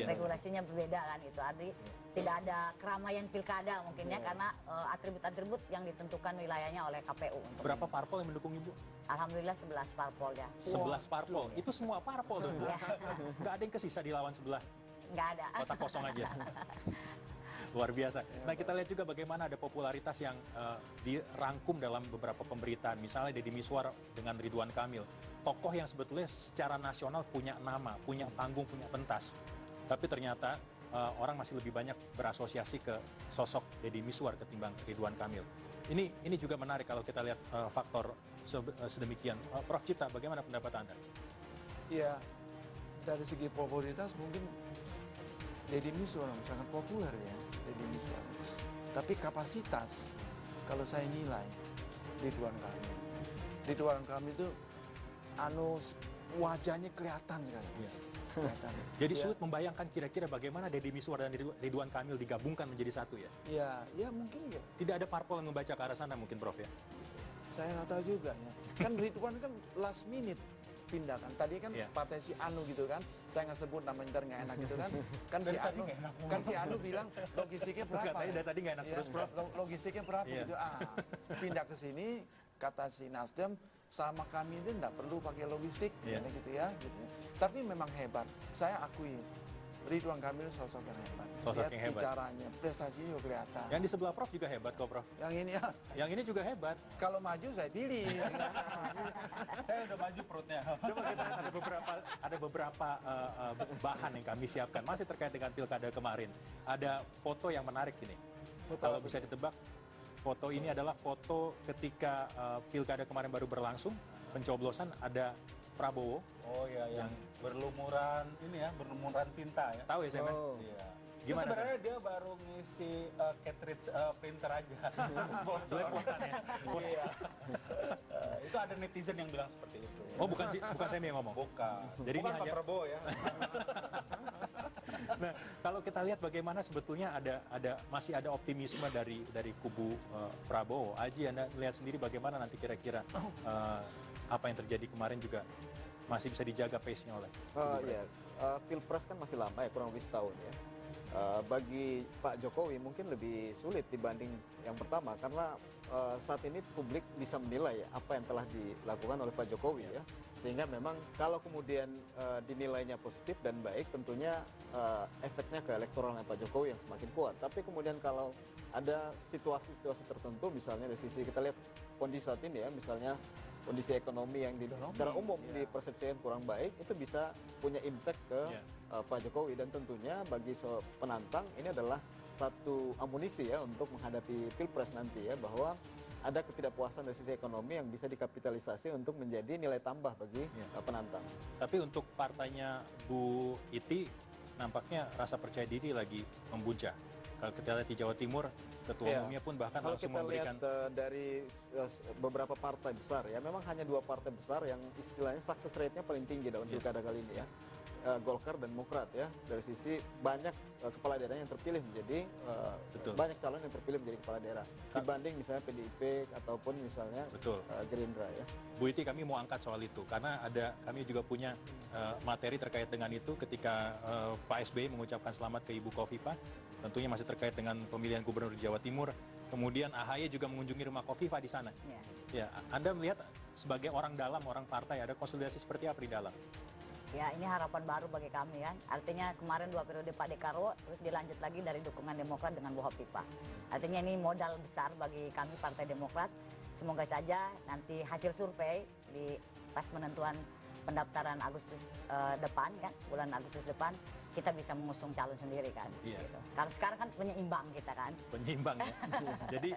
regulasinya berbeda kan, itu arti tidak ada keramaian pilkada mungkinnya karena atribut-atribut yang ditentukan wilayahnya oleh KPU. Berapa parpol yang mendukung Ibu? Alhamdulillah 11 parpol ya. 11 parpol, itu semua parpol dong Bu? Nggak ada yang kesisa di lawan sebelah? Nggak ada. Kota kosong aja. Luar biasa. Nah, kita lihat juga bagaimana ada popularitas yang dirangkum dalam beberapa pemberitaan. Misalnya Deddy Miswar dengan Ridwan Kamil. tokoh yang sebetulnya secara nasional punya nama, punya panggung, punya pentas. Tapi ternyata orang masih lebih banyak berasosiasi ke sosok Deddy Mizwar ketimbang Ridwan Kamil. Ini juga menarik kalau kita lihat faktor sedemikian. Prof Cipta, bagaimana pendapat Anda? Ya, dari segi popularitas mungkin Deddy Mizwar sangat populer ya, Deddy Mizwar. Tapi kapasitas, kalau saya nilai Ridwan Kamil. Ridwan Kamil itu wajahnya kelihatan sekali. Iya. Kelihatan. Jadi sulit membayangkan kira-kira bagaimana Deddy Mizwar dan Ridwan Kamil digabungkan menjadi satu ya? Ya mungkin ya. Tidak ada parpol yang membaca ke arah sana mungkin Prof ya? Saya nggak tahu juga ya. Kan Ridwan kan last minute pindah kan. Tadi kan partai si Anu gitu kan. Saya nggak sebut namanya ntar nggak enak gitu kan. Kan si Anu bilang logistiknya berapa? Dari tadi nggak enak terus Prof. Logistiknya berapa gitu. Pindah ke sini kata si Nasdem sama kami itu nggak perlu pakai logistik gitu ya. Tapi memang hebat. Saya akui Ridwan Kamil sosok yang hebat. Sosok yang hebat. Bicaranya, prestasinya juga kelihatan. Yang di sebelah Prof juga hebat kok Prof. Yang ini ya. Yang ini juga hebat. Kalau maju saya pilih. Saya udah maju perutnya. Coba kita lihat ada beberapa bahan yang kami siapkan masih terkait dengan pilkada kemarin. Ada foto yang menarik ini. Kalau bisa ditebak, foto ini adalah foto ketika pilkada kemarin baru berlangsung, pencoblosan ada Prabowo. Oh iya, yang berlumuran tinta ya. Tahu ya saya? Iya. Gimana? Sebenarnya dia baru ngisi cartridge printer aja. Belepotan ya. Iya. Itu ada netizen yang bilang seperti itu. Oh bukan saya yang ngomong. Bukan. Jadi bukan ini Pak Prabowo ya. Nah, kalau kita lihat bagaimana sebetulnya masih ada optimisme dari kubu Prabowo. Aji, Anda lihat sendiri bagaimana nanti kira-kira apa yang terjadi kemarin juga masih bisa dijaga pace-nya oleh Pilpres kan masih lama ya, kurang lebih setahun ya. Bagi Pak Jokowi mungkin lebih sulit dibanding yang pertama karena saat ini publik bisa menilai apa yang telah dilakukan oleh Pak Jokowi ya. Sehingga memang kalau kemudian dinilainya positif dan baik tentunya efeknya ke elektoralnya Pak Jokowi yang semakin kuat. Tapi kemudian kalau ada situasi-situasi tertentu misalnya dari sisi kita lihat kondisi saat ini ya, misalnya kondisi ekonomi yang secara umum dipersepsikan kurang baik, itu bisa punya impact ke Pak Jokowi. Dan tentunya bagi penantang ini adalah satu amunisi ya untuk menghadapi Pilpres nanti ya, bahwa ada ketidakpuasan dari sisi ekonomi yang bisa dikapitalisasi untuk menjadi nilai tambah bagi penantang. Tapi untuk partainya Bu Iti nampaknya rasa percaya diri lagi membuncah. Kalau kita lihat di Jawa Timur, ketua umumnya pun bahkan langsung memberikan. Kalau kita lihat dari beberapa partai besar ya, memang hanya 2 partai besar yang istilahnya success rate-nya paling tinggi dalam pilkada kali ini ya. Golkar dan Demokrat ya, dari sisi banyak kepala daerah yang terpilih menjadi banyak calon yang terpilih menjadi kepala daerah dibanding misalnya PDIP ataupun misalnya Gerindra ya. Bu Iti, kami mau angkat soal itu karena kami juga punya materi terkait dengan itu ketika Pak SBY mengucapkan selamat ke Ibu Khofifah, tentunya masih terkait dengan pemilihan gubernur di Jawa Timur. Kemudian AHY juga mengunjungi rumah Khofifah di sana. Ya, Anda melihat sebagai orang dalam, orang partai, ada konsolidasi seperti apa di dalam? Ya, ini harapan baru bagi kami ya. Artinya kemarin 2 periode Pak Dekarwo, terus dilanjut lagi dari dukungan Demokrat dengan Bu Khofifah. Artinya ini modal besar bagi kami Partai Demokrat. Semoga saja nanti hasil survei di pas penentuan pendaftaran Agustus depan kan, bulan Agustus depan, kita bisa mengusung calon sendiri kan. Iya. Gitu. Karena sekarang kan penyeimbang kita kan. Penyeimbang ya. Jadi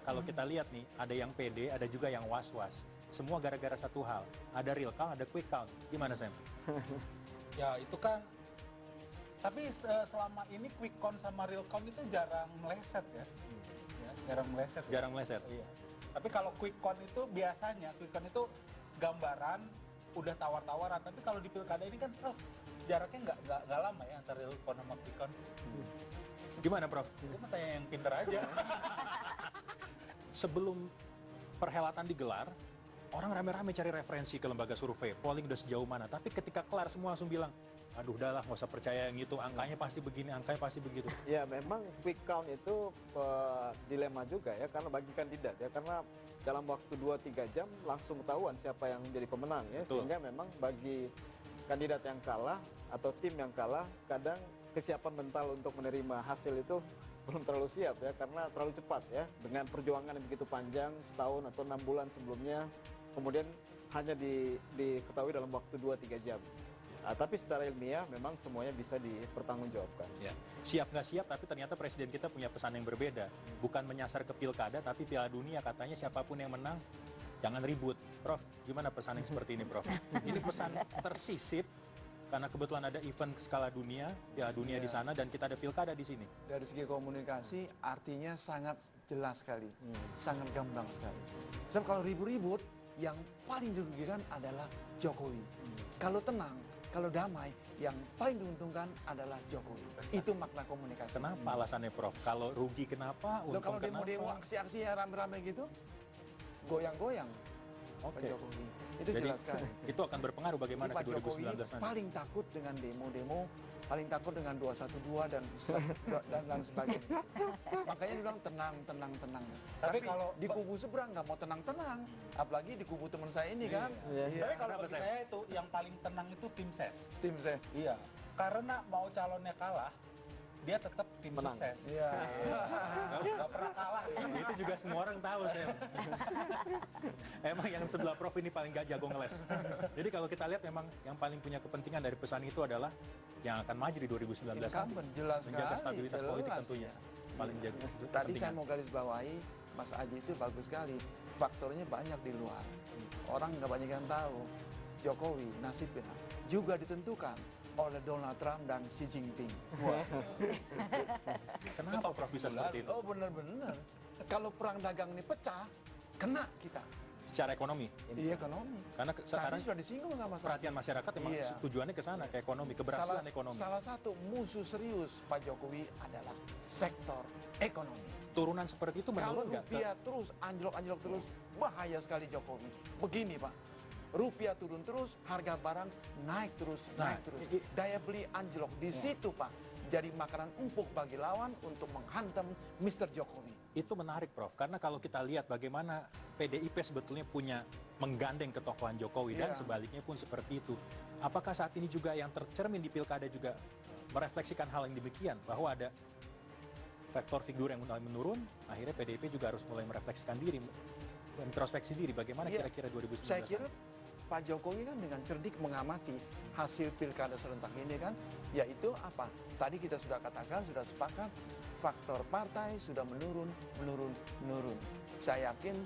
kalau kita lihat nih, ada yang pede, ada juga yang was-was. Semua gara-gara satu hal. Ada real count, ada quick count. Gimana Sam? Ya itu kan. Tapi selama ini quick count sama real count itu jarang meleset ya. Jarang meleset. Jarang meleset. Iya. Tapi kalau quick count itu biasanya quick count itu gambaran udah tawar-tawaran. Tapi kalau di pilkada ini kan Prof, jaraknya nggak lama ya antara real count sama quick count. Gimana Prof? Itu mah tanya yang pinter aja. Sebelum perhelatan digelar, orang rame-rame cari referensi ke lembaga survei, polling udah sejauh mana. Tapi ketika kelar semua langsung bilang, aduh udahlah nggak usah percaya yang itu, angkanya pasti begini, angkanya pasti begitu. Ya memang quick count itu dilema juga ya, karena bagi kandidat ya, karena dalam waktu 2-3 jam langsung ketahuan siapa yang menjadi pemenang ya. Betul. Sehingga memang bagi kandidat yang kalah atau tim yang kalah, kadang kesiapan mental untuk menerima hasil itu belum terlalu siap ya, karena terlalu cepat ya, dengan perjuangan yang begitu panjang, setahun atau 6 bulan sebelumnya. Kemudian hanya diketahui dalam waktu 2-3 jam. Tapi secara ilmiah memang semuanya bisa dipertanggungjawabkan. Ya. Siap nggak siap, tapi ternyata presiden kita punya pesan yang berbeda. Bukan menyasar ke pilkada, tapi Piala Dunia katanya siapapun yang menang, jangan ribut. Prof, gimana pesan yang seperti ini, Prof? Ini pesan tersisip, karena kebetulan ada event skala dunia, Piala Dunia di sana, dan kita ada pilkada di sini. Dari segi komunikasi, artinya sangat jelas sekali. Sangat gamblang sekali. Sebab kalau ribut-ribut, yang paling dirugikan adalah Jokowi. Kalau tenang, kalau damai, yang paling diuntungkan adalah Jokowi. Itu makna komunikasi. Kenapa alasannya, Prof? Kalau rugi kenapa? Untung Kalau kenapa? demo-demo aksi-aksi yang rame-rame gitu, goyang-goyang Pak Jokowi. Itu Jadi, jelas sekali. itu akan berpengaruh bagaimana Pak ke 2019 Jokowi nanti? paling takut dengan demo-demo, paling takut dengan 212 dan sebagainya. Makanya dia bilang tenang. Tapi kalau di kubu seberang nggak mau tenang-tenang, apalagi di kubu teman saya ini kan. Tapi kalau bagi saya itu yang paling tenang itu tim ses. Tim ses. Iya. Karena mau calonnya kalah, dia tetap tim Menang. sukses. Iya. Nggak pernah kalah. Itu juga semua orang tahu, Sam. Emang yang sebelah Prof ini paling gak jago ngeles. Jadi kalau kita lihat memang yang paling punya kepentingan dari pesan itu adalah yang akan maju di 2019 Incumbent, jelas menjaga sekali, stabilitas jelas. politik tentunya. Paling jago. Tadi saya mau garis bawahi, Mas Aji itu bagus sekali. Faktornya banyak di luar. Orang nggak banyak yang tahu. Jokowi nasibnya juga ditentukan oleh Donald Trump dan Xi Jinping. Wah. Kenapa Prof bisa seperti itu? Oh benar-benar. Kalau perang dagang ini pecah, kena kita. Secara ekonomi. Iya ekonomi. Karena sekarang Tadi sudah disinggung sama saya. perhatian masyarakat memang Iya. tujuannya ke sana, ke ekonomi, keberhasilan ekonomi. Salah satu musuh serius Pak Jokowi adalah sektor ekonomi. Turunan seperti itu Kalau menurun nggak? rupiah terus anjlok terus, bahaya sekali Jokowi. Begini Pak, rupiah turun terus, harga barang naik terus. Daya beli anjlok. Di situ Pak, jadi makanan empuk bagi lawan untuk menghantam Mr. Jokowi. Itu menarik, Prof. Karena kalau kita lihat bagaimana PDIP sebetulnya punya menggandeng ketokohan Jokowi dan Iya. sebaliknya pun seperti itu. Apakah saat ini juga yang tercermin di pilkada juga merefleksikan hal yang demikian, bahwa ada faktor figur yang mulai menurun, akhirnya PDIP juga harus mulai merefleksikan diri, introspeksi diri, bagaimana Iya. kira-kira 2019? Saya kira Pak Jokowi kan dengan cerdik mengamati hasil pilkada serentak ini kan, yaitu apa? Tadi kita sudah katakan, sudah sepakat, faktor partai sudah menurun. Saya yakin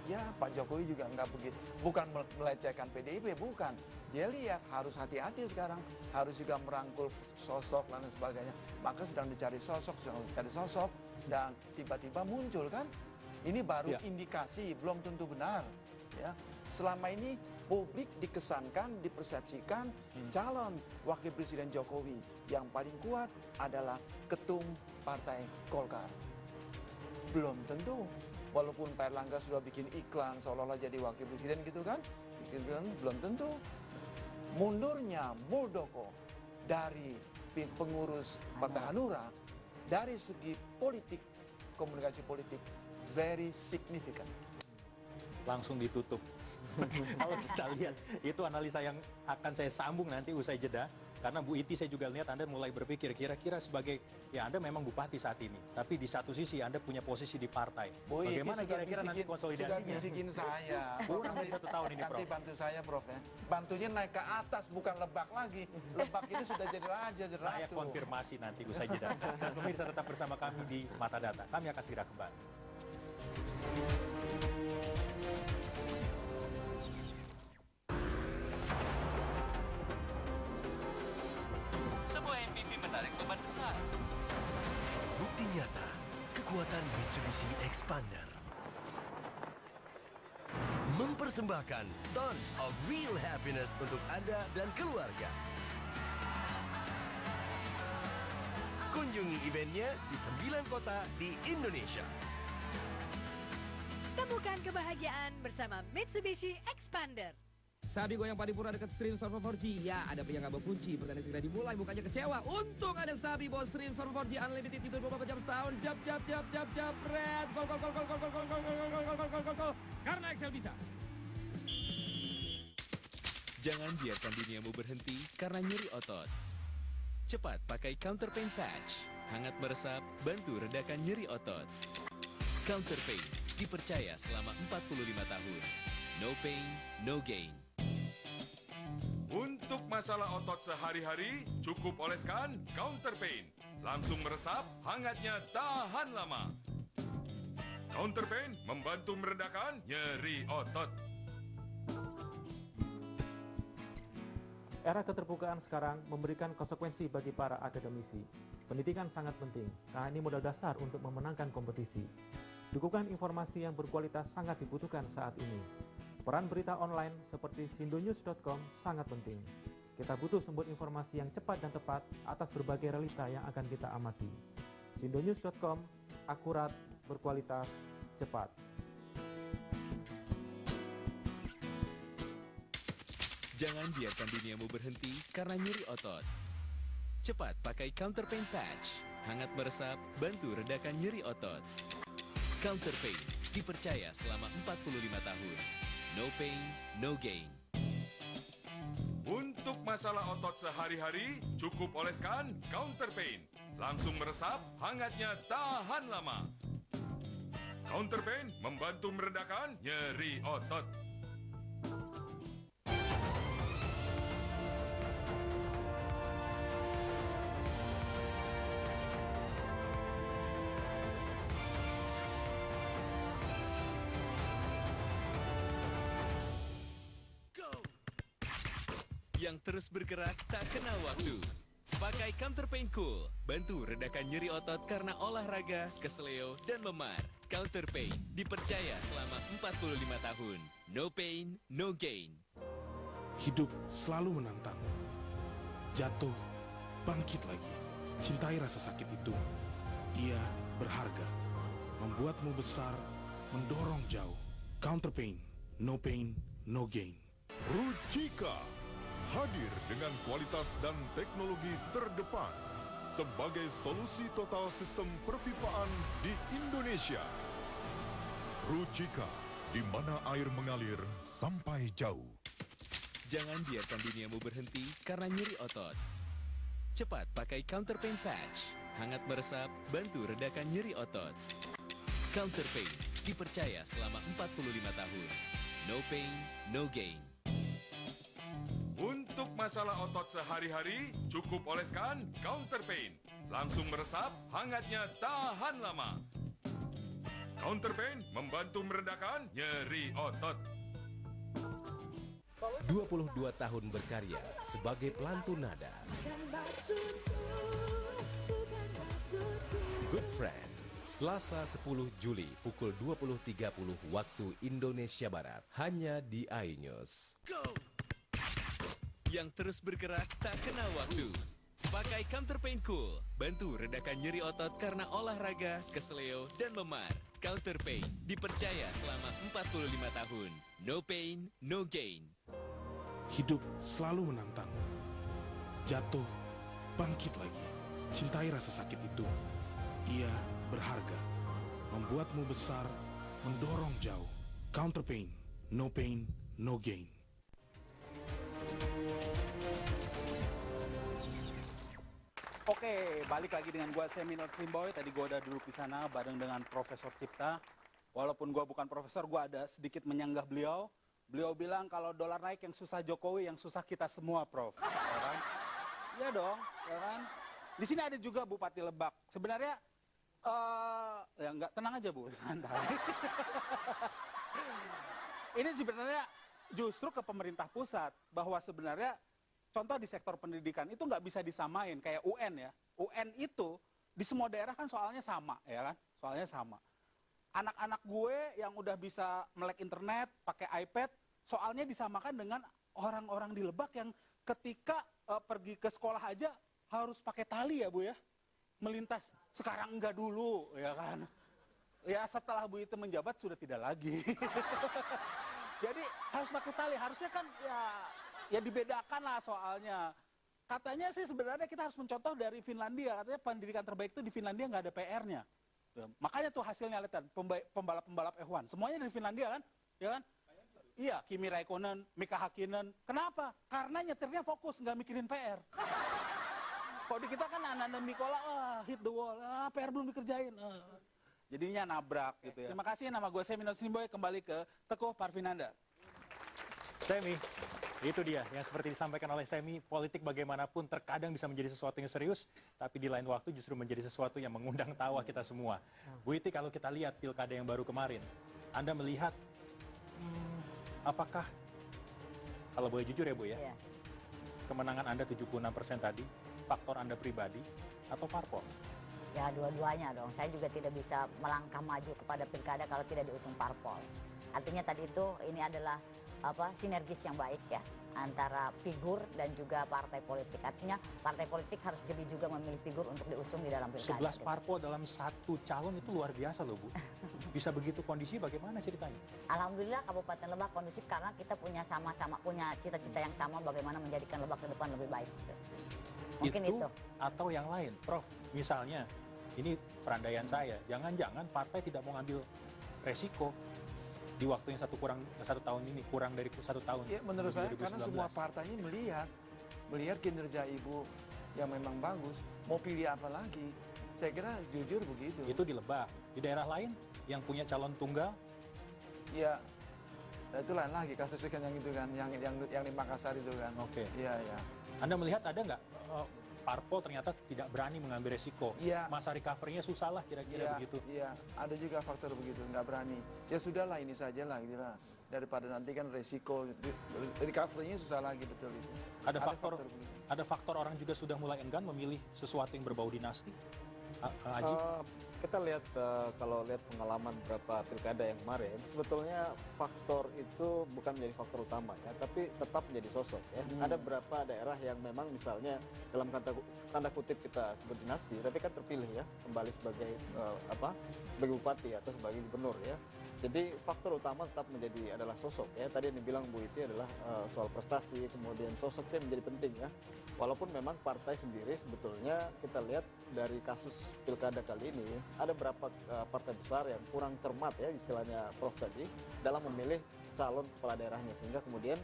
ya Pak Jokowi juga nggak begitu, bukan melecehkan PDIP, bukan. Dia lihat harus hati-hati sekarang, harus juga merangkul sosok dan sebagainya. Maka sedang dicari sosok, dan tiba-tiba muncul kan. Ini baru indikasi, belum tentu benar. Ya, selama ini publik dikesankan, dipersepsikan calon wakil presiden Jokowi yang paling kuat adalah ketum Partai Golkar. Belum tentu. Walaupun Pak Erlangga sudah bikin iklan seolah-olah jadi wakil presiden gitu kan, belum tentu. Mundurnya Muldoko dari pengurus Partai Hanura dari segi politik, komunikasi politik, very significant. Langsung ditutup. Kalau kita lihat, itu analisa yang akan saya sambung nanti usai jeda. Karena Bu Iti, saya juga lihat Anda mulai berpikir, kira-kira sebagai, ya Anda memang bupati saat ini. Tapi di satu sisi Anda punya posisi di partai. Bu Iti Bagaimana kira-kira nanti konsolidasinya? Sudah bisikin saya. Kurang dari 1 tahun ini, Prof. Nanti bantu saya, Prof. Ya. Bantunya naik ke atas, bukan Lebak lagi. Lebak ini sudah jadi raja, jadi Saya ratu. konfirmasi nanti usai jeda. Dan pemirsa tetap bersama kami di Mata Data. Kami akan segera kembali. Sebuah MVP menarik beban besar. Bukti nyata kekuatan Mitsubishi Expander mempersembahkan tons of real happiness untuk Anda dan keluarga. Kunjungi eventnya di 9 kota di Indonesia. Temukan kebahagiaan bersama Mitsubishi Expander. Sabi goyang paripurna dekat Stream Server 4G. Ya, ada pria nggak berkunci. Pertandingan segera dimulai, bukannya kecewa. Untung ada Sabi bawa Stream Server 4G Unlimited itu 24 jam setahun. Jab, red. Gol. Karena Excel bisa. Jangan biarkan duniamu berhenti karena nyeri otot. Cepat pakai Counter Pain Patch. Hangat meresap, bantu redakan nyeri otot. Counter Pain dipercaya selama 45 tahun. no pain, no gain. Untuk masalah otot sehari-hari, cukup oleskan Counter Pain. Langsung meresap, hangatnya tahan lama. Counter Pain membantu meredakan nyeri otot. Era keterbukaan sekarang memberikan konsekuensi bagi para akademisi. Pendidikan sangat penting, karena ini modal dasar untuk memenangkan kompetisi. Dukungan informasi yang berkualitas sangat dibutuhkan saat ini. Peran berita online seperti sindonews.com sangat penting. Kita butuh sumber informasi yang cepat dan tepat atas berbagai realita yang akan kita amati. Sindonews.com, akurat, berkualitas, cepat. Jangan biarkan duniamu berhenti karena nyeri otot. Cepat pakai Counter Pain Patch. Hangat meresap, bantu redakan nyeri otot. Counter Pain dipercaya selama 45 tahun. No pain, no gain. Untuk masalah otot sehari-hari, cukup oleskan Counter Pain. Langsung meresap, hangatnya tahan lama. Counter Pain membantu meredakan nyeri otot. Yang terus bergerak tak kenal waktu. Pakai Counter Pain Cool, bantu redakan nyeri otot karena olahraga, keseleo, dan memar. Counter Pain dipercaya selama 45 tahun. No pain, no gain. Hidup selalu menantang. Jatuh, bangkit lagi. Cintai rasa sakit itu. Ia berharga. Membuatmu besar, mendorong jauh. Counter Pain, no pain, no gain. Ruchika hadir dengan kualitas dan teknologi terdepan sebagai solusi total sistem perpipaan di Indonesia. Ruchika, di mana air mengalir sampai jauh. Jangan biarkan duniamu berhenti karena nyeri otot. Cepat pakai Counter Pain Patch. Hangat meresap, bantu redakan nyeri otot. Counter Pain dipercaya selama 45 tahun. No pain, no gain. Untuk masalah otot sehari-hari, cukup oleskan Counter Pain. Langsung meresap, hangatnya tahan lama. Counter Pain membantu meredakan nyeri otot. 22 tahun berkarya sebagai pelantun nada. Good Friend, Selasa 10 Juli pukul 20.30 waktu Indonesia Barat, hanya di iNews. Yang terus bergerak tak kenal waktu. Pakai Counter Pain Cool, bantu redakan nyeri otot karena olahraga, keseleo, dan memar. Counter Pain dipercaya selama 45 tahun. No pain, no gain. Hidup selalu menantang. Jatuh, bangkit lagi. Cintai rasa sakit itu. Ia berharga. Membuatmu besar, mendorong jauh. Counter Pain, no pain, no gain. Oke, balik lagi dengan gua Seminor Slimboy. Tadi gua udah duduk di sana bareng dengan Profesor Cipta. Walaupun gua bukan profesor, gua ada sedikit menyanggah beliau. Beliau bilang kalau dolar naik yang susah Jokowi, yang susah kita semua, Prof. Ya kan? Iya dong, ya kan? Di sini ada juga Bupati Lebak. Sebenarnya ya nggak, tenang aja Bu, santai. Ini sebenarnya justru ke pemerintah pusat bahwa sebenarnya contoh di sektor pendidikan itu nggak bisa disamain kayak UN ya. UN itu di semua daerah kan soalnya sama, ya kan? Soalnya sama. Anak-anak gue yang udah bisa melek internet, pakai iPad, soalnya disamakan dengan orang-orang di Lebak yang ketika pergi ke sekolah aja harus pakai tali ya Bu ya, melintas. Sekarang enggak dulu, ya kan? Ya setelah Bu itu menjabat sudah tidak lagi. Jadi harus pakai tali, harusnya kan ya dibedakan lah soalnya. Katanya sih sebenarnya kita harus mencontoh dari Finlandia. Katanya pendidikan terbaik itu di Finlandia nggak ada PR-nya. Ya, makanya tuh hasilnya lihat pembalap-pembalap F1. Semuanya dari Finlandia kan? Ya kan? Iya, Kimi Räikkönen, Mika Häkkinen. Kenapa? Karena nyetirnya fokus, nggak mikirin PR. Kalau di kita kan Ananda Mikola, hit the wall, PR belum dikerjain. Jadinya nabrak gitu ya. Terima kasih, nama gue Seminor Slimboy, kembali ke Teguh Parvinanda. Semi, itu dia yang seperti disampaikan oleh Semi, politik bagaimanapun terkadang bisa menjadi sesuatu yang serius, tapi di lain waktu justru menjadi sesuatu yang mengundang tawa kita semua. Bu Iti, kalau kita lihat pilkada yang baru kemarin, Anda melihat apakah, kalau boleh jujur ya Bu ya, kemenangan Anda 76% tadi, faktor Anda pribadi atau parpol? Ya dua-duanya dong. Saya juga tidak bisa melangkah maju kepada pilkada kalau tidak diusung parpol. Artinya tadi itu ini adalah sinergis yang baik ya antara figur dan juga partai politik. Artinya partai politik harus jeli juga memilih figur untuk diusung di dalam pilkada. 11 parpol dalam satu calon itu luar biasa loh Bu. Bisa begitu kondisi bagaimana ceritanya? Alhamdulillah Kabupaten Lebak kondusif karena kita punya sama-sama punya cita-cita yang sama bagaimana menjadikan Lebak ke depan lebih baik. Mungkin itu. Atau yang lain, Prof. Misalnya, ini perandaian saya, jangan-jangan partai tidak mau ngambil resiko di waktu yang satu tahun ini, kurang dari 1 tahun. Ya, menurut saya 2019. karena semua partainya melihat kinerja Ibu yang memang bagus, mau pilih apa lagi? Saya kira jujur begitu. Itu di Lebak. Di daerah lain yang punya calon tunggal? Ya, itu lain lagi kasusnya kan yang itu kan, yang di Makassar itu kan. Oke. Iya, ya. Anda melihat ada nggak parpol ternyata tidak berani mengambil resiko? Iya. Masa recovery-nya susah lah kira-kira begitu. Iya, ada juga faktor begitu, nggak berani. Ya sudahlah ini saja lah, gitu lah. Daripada nanti kan resiko recovery-nya susah lagi, betul itu. Ada faktor orang juga sudah mulai enggan memilih sesuatu yang berbau dinasti. Haji? Kita lihat kalau lihat pengalaman beberapa pilkada yang kemarin, sebetulnya faktor itu bukan menjadi faktor utama ya, tapi tetap menjadi sosok ya. Ada beberapa daerah yang memang misalnya dalam tanda kutip kita sebut dinasti, tapi kan terpilih ya kembali sebagai sebagai bupati atau sebagai gubernur ya. Jadi faktor utama tetap adalah sosok ya. Tadi yang dibilang Bu Iti adalah soal prestasi, kemudian sosoknya menjadi penting ya. Walaupun memang partai sendiri sebetulnya kita lihat dari kasus pilkada kali ini ada beberapa partai besar yang kurang cermat ya istilahnya Prof tadi dalam memilih calon kepala daerahnya sehingga kemudian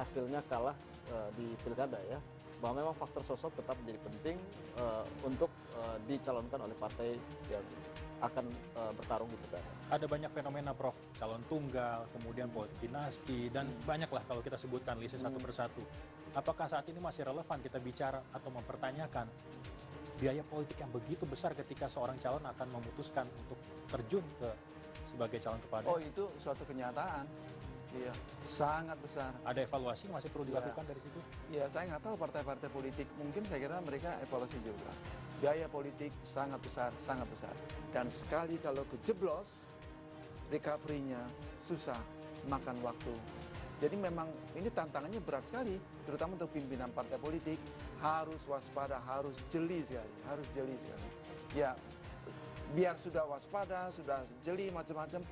hasilnya kalah di pilkada ya. Bahwa memang faktor sosok tetap menjadi penting untuk dicalonkan oleh partai yang akan bertarung di pilkada. Ada banyak fenomena Prof, calon tunggal, kemudian politik dinasti, dan banyaklah kalau kita sebutkan listnya satu persatu. Apakah saat ini masih relevan kita bicara atau mempertanyakan biaya politik yang begitu besar ketika seorang calon akan memutuskan untuk terjun sebagai calon kepala daerah? Oh, itu suatu kenyataan. Iya, sangat besar. Ada evaluasi yang masih perlu dilakukan dari situ? Iya, saya nggak tahu partai-partai politik. Mungkin saya kira mereka evaluasi juga. Biaya politik sangat besar, sangat besar. Dan sekali kalau kejeblos, recovery-nya susah, makan waktu. Jadi memang ini tantangannya berat sekali, terutama untuk pimpinan partai politik. Harus waspada, harus jeli sekali, harus jeli sekali. Ya, biar sudah waspada, sudah jeli macam-macam,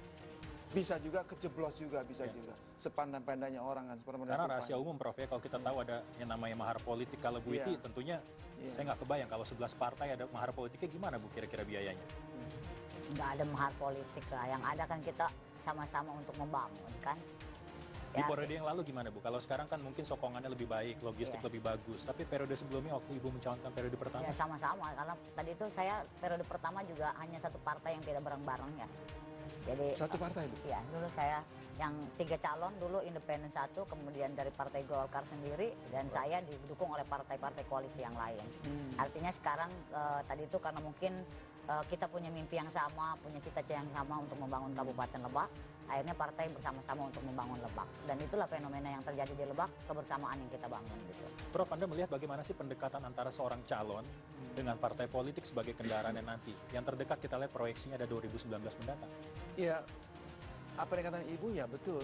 bisa juga kejeblos juga, bisa juga. Sepandai-pandainya orang kan. Karena rahasia umum Prof ya, kalau kita tahu ada yang namanya mahar politik. Kalau Bu Iti tentunya saya nggak kebayang kalau 11 partai ada mahar politiknya gimana Bu kira-kira biayanya? Nggak ada mahar politik lah, yang ada kan kita sama-sama untuk membangun kan. Di periode yang lalu gimana Bu? Kalau sekarang kan mungkin sokongannya lebih baik, logistik lebih bagus. Tapi periode sebelumnya waktu Ibu mencalonkan periode pertama? Ya sama-sama, karena tadi itu saya periode pertama juga hanya satu partai yang tidak bareng-bareng ya. Jadi satu partai Bu? Iya, dulu saya yang 3 calon, dulu independen 1, kemudian dari Partai Golkar sendiri, dan saya didukung oleh partai-partai koalisi yang lain. Artinya sekarang tadi itu karena mungkin kita punya mimpi yang sama, punya cita-cita yang sama untuk membangun Kabupaten Lebak, akhirnya partai bersama-sama untuk membangun Lebak. Dan itulah fenomena yang terjadi di Lebak, kebersamaan yang kita bangun gitu. Prof, Anda melihat bagaimana sih pendekatan antara seorang calon dengan partai politik sebagai kendaraannya nanti? Yang terdekat kita lihat proyeksinya ada 2019 mendatang. Iya, apa yang katakan Ibu ya betul.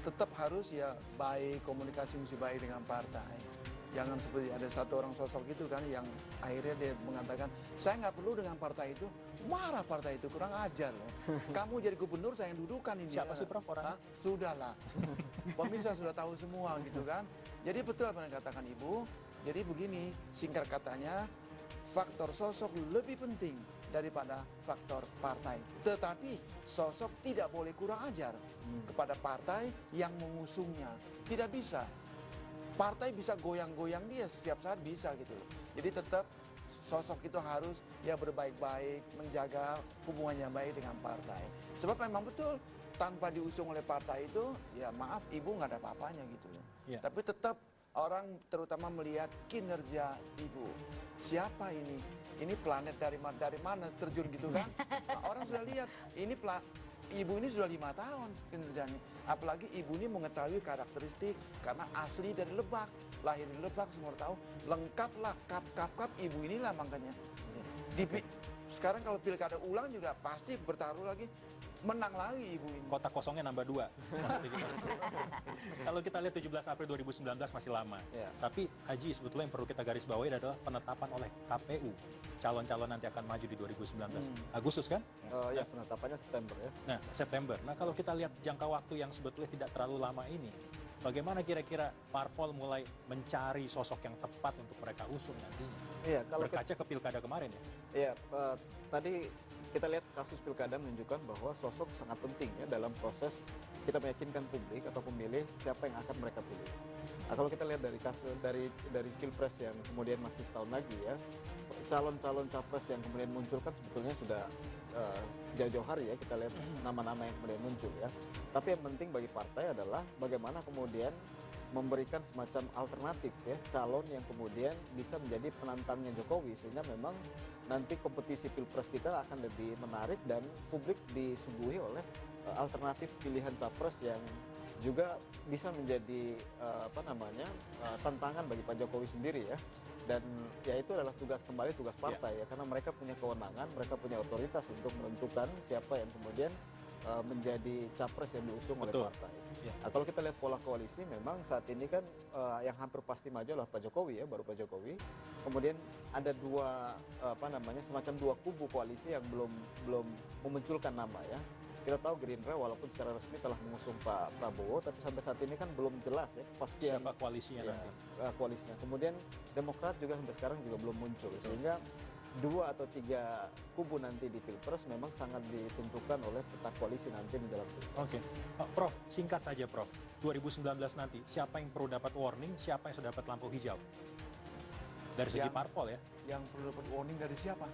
Tetap harus ya baik, komunikasi mesti baik dengan partai. Jangan seperti ada satu orang sosok itu kan yang akhirnya dia mengatakan saya nggak perlu dengan partai itu, marah partai itu, kurang ajar loh. Kamu jadi gubernur saya yang dudukan ini. Siapa sih Prof orangnya? Sudahlah, pemirsa sudah tahu semua gitu kan. Jadi betul apa yang katakan Ibu. Jadi begini, singkat katanya faktor sosok lebih penting daripada faktor partai. Tetapi sosok tidak boleh kurang ajar kepada partai yang mengusungnya. Tidak bisa. Partai bisa goyang-goyang dia setiap saat bisa gitu. Jadi tetap sosok itu harus ya berbaik-baik, menjaga hubungannya baik dengan partai. Sebab memang betul tanpa diusung oleh partai itu, ya maaf, ibu nggak ada apa-apanya gitu loh. Iya. Tapi tetap orang terutama melihat kinerja ibu. Siapa ini? Ini planet dari mana terjun gitu kan? Nah, orang sudah lihat, ibu ini sudah 5 tahun kinerjanya. Apalagi ibu ini mengetahui karakteristik karena asli dari Lebak, lahir di Lebak, semua tahu. Lengkaplah kap ibu inilah makanya. Sekarang kalau pilkada ulang juga pasti bertaruh lagi, menang lagi ibu ini. Kota kosongnya nambah 2. Kalau kita lihat 17 April 2019 masih lama. Ya. Tapi Haji, sebetulnya yang perlu kita garis bawahi adalah penetapan oleh KPU. Calon-calon nanti akan maju di 2019. Agustus kan? Ya, penetapannya September ya. Nah, September. Nah, kalau kita lihat jangka waktu yang sebetulnya tidak terlalu lama ini, bagaimana kira-kira parpol mulai mencari sosok yang tepat untuk mereka usung nantinya? Iya, kalau berkaca ke pilkada kemarin ya? Iya, tadi kita lihat kasus pilkada menunjukkan bahwa sosok sangat penting ya dalam proses kita meyakinkan publik atau pemilih siapa yang akan mereka pilih. Nah, kalau kita lihat dari kasus dari pilpres yang kemudian masih setahun lagi ya, calon-calon capres yang kemudian muncul kan sebetulnya sudah jauh-jauh hari ya kita lihat nama-nama yang kemudian muncul ya. Tapi yang penting bagi partai adalah bagaimana kemudian memberikan semacam alternatif ya, calon yang kemudian bisa menjadi penantangnya Jokowi sehingga memang nanti kompetisi pilpres kita akan lebih menarik dan publik disuguhi oleh alternatif pilihan capres yang juga bisa menjadi tantangan bagi Pak Jokowi sendiri ya. Dan ya itu adalah tugas partai ya, karena mereka punya kewenangan, mereka punya otoritas untuk menentukan siapa yang kemudian menjadi capres yang diusung oleh partai. Ya. Nah, kalau kita lihat pola koalisi, memang saat ini kan yang hampir pasti maju adalah Pak Jokowi ya, baru Pak Jokowi. Kemudian ada semacam dua kubu koalisi yang belum memunculkan nama ya. Kita tahu Gerindra walaupun secara resmi telah mengusung Pak Prabowo, tapi sampai saat ini kan belum jelas ya kepastian siapa koalisinya nanti. Koalisinya. Kemudian Demokrat juga sampai sekarang juga belum muncul, sehingga 2 atau 3 kubu nanti di Pilpres memang sangat ditentukan oleh peta koalisi nanti di dalam Pilpres. Oke. Prof, singkat saja Prof. 2019 nanti, siapa yang perlu dapat warning, siapa yang sudah dapat lampu hijau? Dari segi parpol ya. Yang perlu dapat warning dari siapa?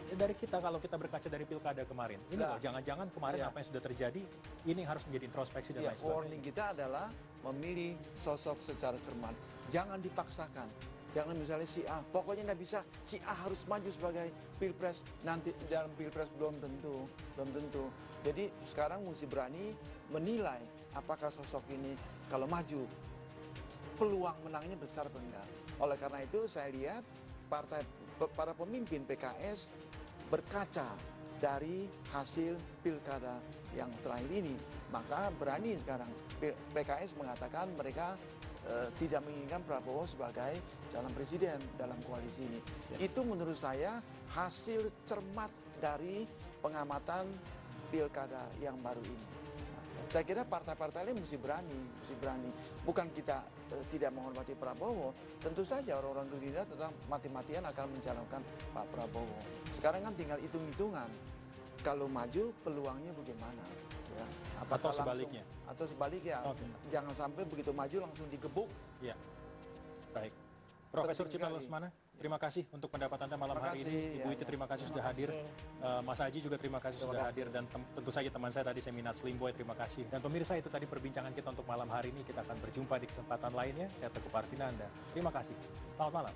Ya, dari kita, kalau kita berkaca dari pilkada kemarin. Ini loh, jangan-jangan kemarin apa yang sudah terjadi, ini harus menjadi introspeksi dan lain sebagainya. Warning kita adalah memilih sosok secara cermat. Jangan dipaksakan. Jangan misalnya si A, pokoknya nggak bisa, si A harus maju sebagai pilpres, nanti dalam pilpres belum tentu. Jadi sekarang mesti berani menilai apakah sosok ini kalau maju, peluang menangnya besar atau enggak. Oleh karena itu saya lihat para pemimpin PKS berkaca dari hasil pilkada yang terakhir ini, maka berani sekarang PKS mengatakan mereka tidak menginginkan Prabowo sebagai calon presiden dalam koalisi ini. Itu menurut saya hasil cermat dari pengamatan pilkada yang baru ini. Saya kira partai-partai lain mesti berani. Bukan kita tidak menghormati Prabowo, tentu saja orang-orang Gerindra tetap mati-matian akan mencalonkan Pak Prabowo. Sekarang kan tinggal hitung-hitungan. Kalau maju peluangnya bagaimana? Ya. Atau sebaliknya? Atau sebaliknya. Okay. Jangan sampai begitu maju langsung digebuk. Iya. Baik. Profesor Cipta Lesmana, terima kasih untuk pendapat Anda malam hari ini. Ibu Iti terima kasih sudah hadir. Mas Haji juga terima kasih sudah hadir. Dan tentu saja teman saya tadi Seminat Slimboy, terima kasih. Dan pemirsa, itu tadi perbincangan kita untuk malam hari ini. Kita akan berjumpa di kesempatan lainnya. Saya Teguh Parvinanda. Terima kasih. Selamat malam.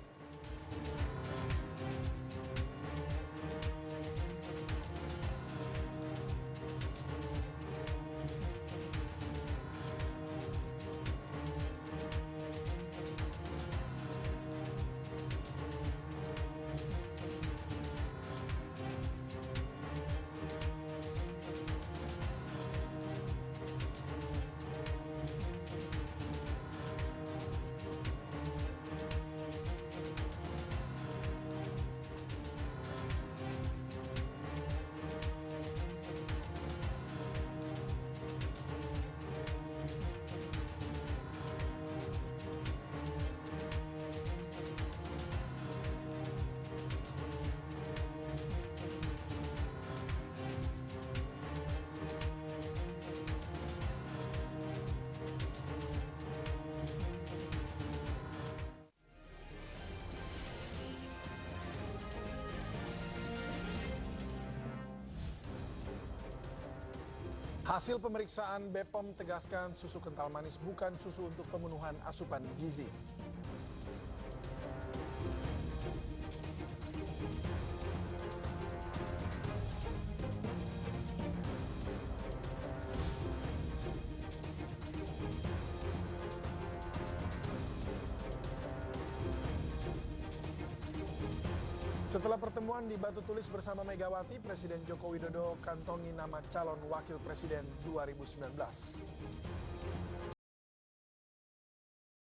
Hasil pemeriksaan BPOM tegaskan susu kental manis bukan susu untuk pemenuhan asupan gizi. Setelah pertemuan di Batu Tulis bersama Megawati, Presiden Joko Widodo kantongi nama calon wakil presiden 2019.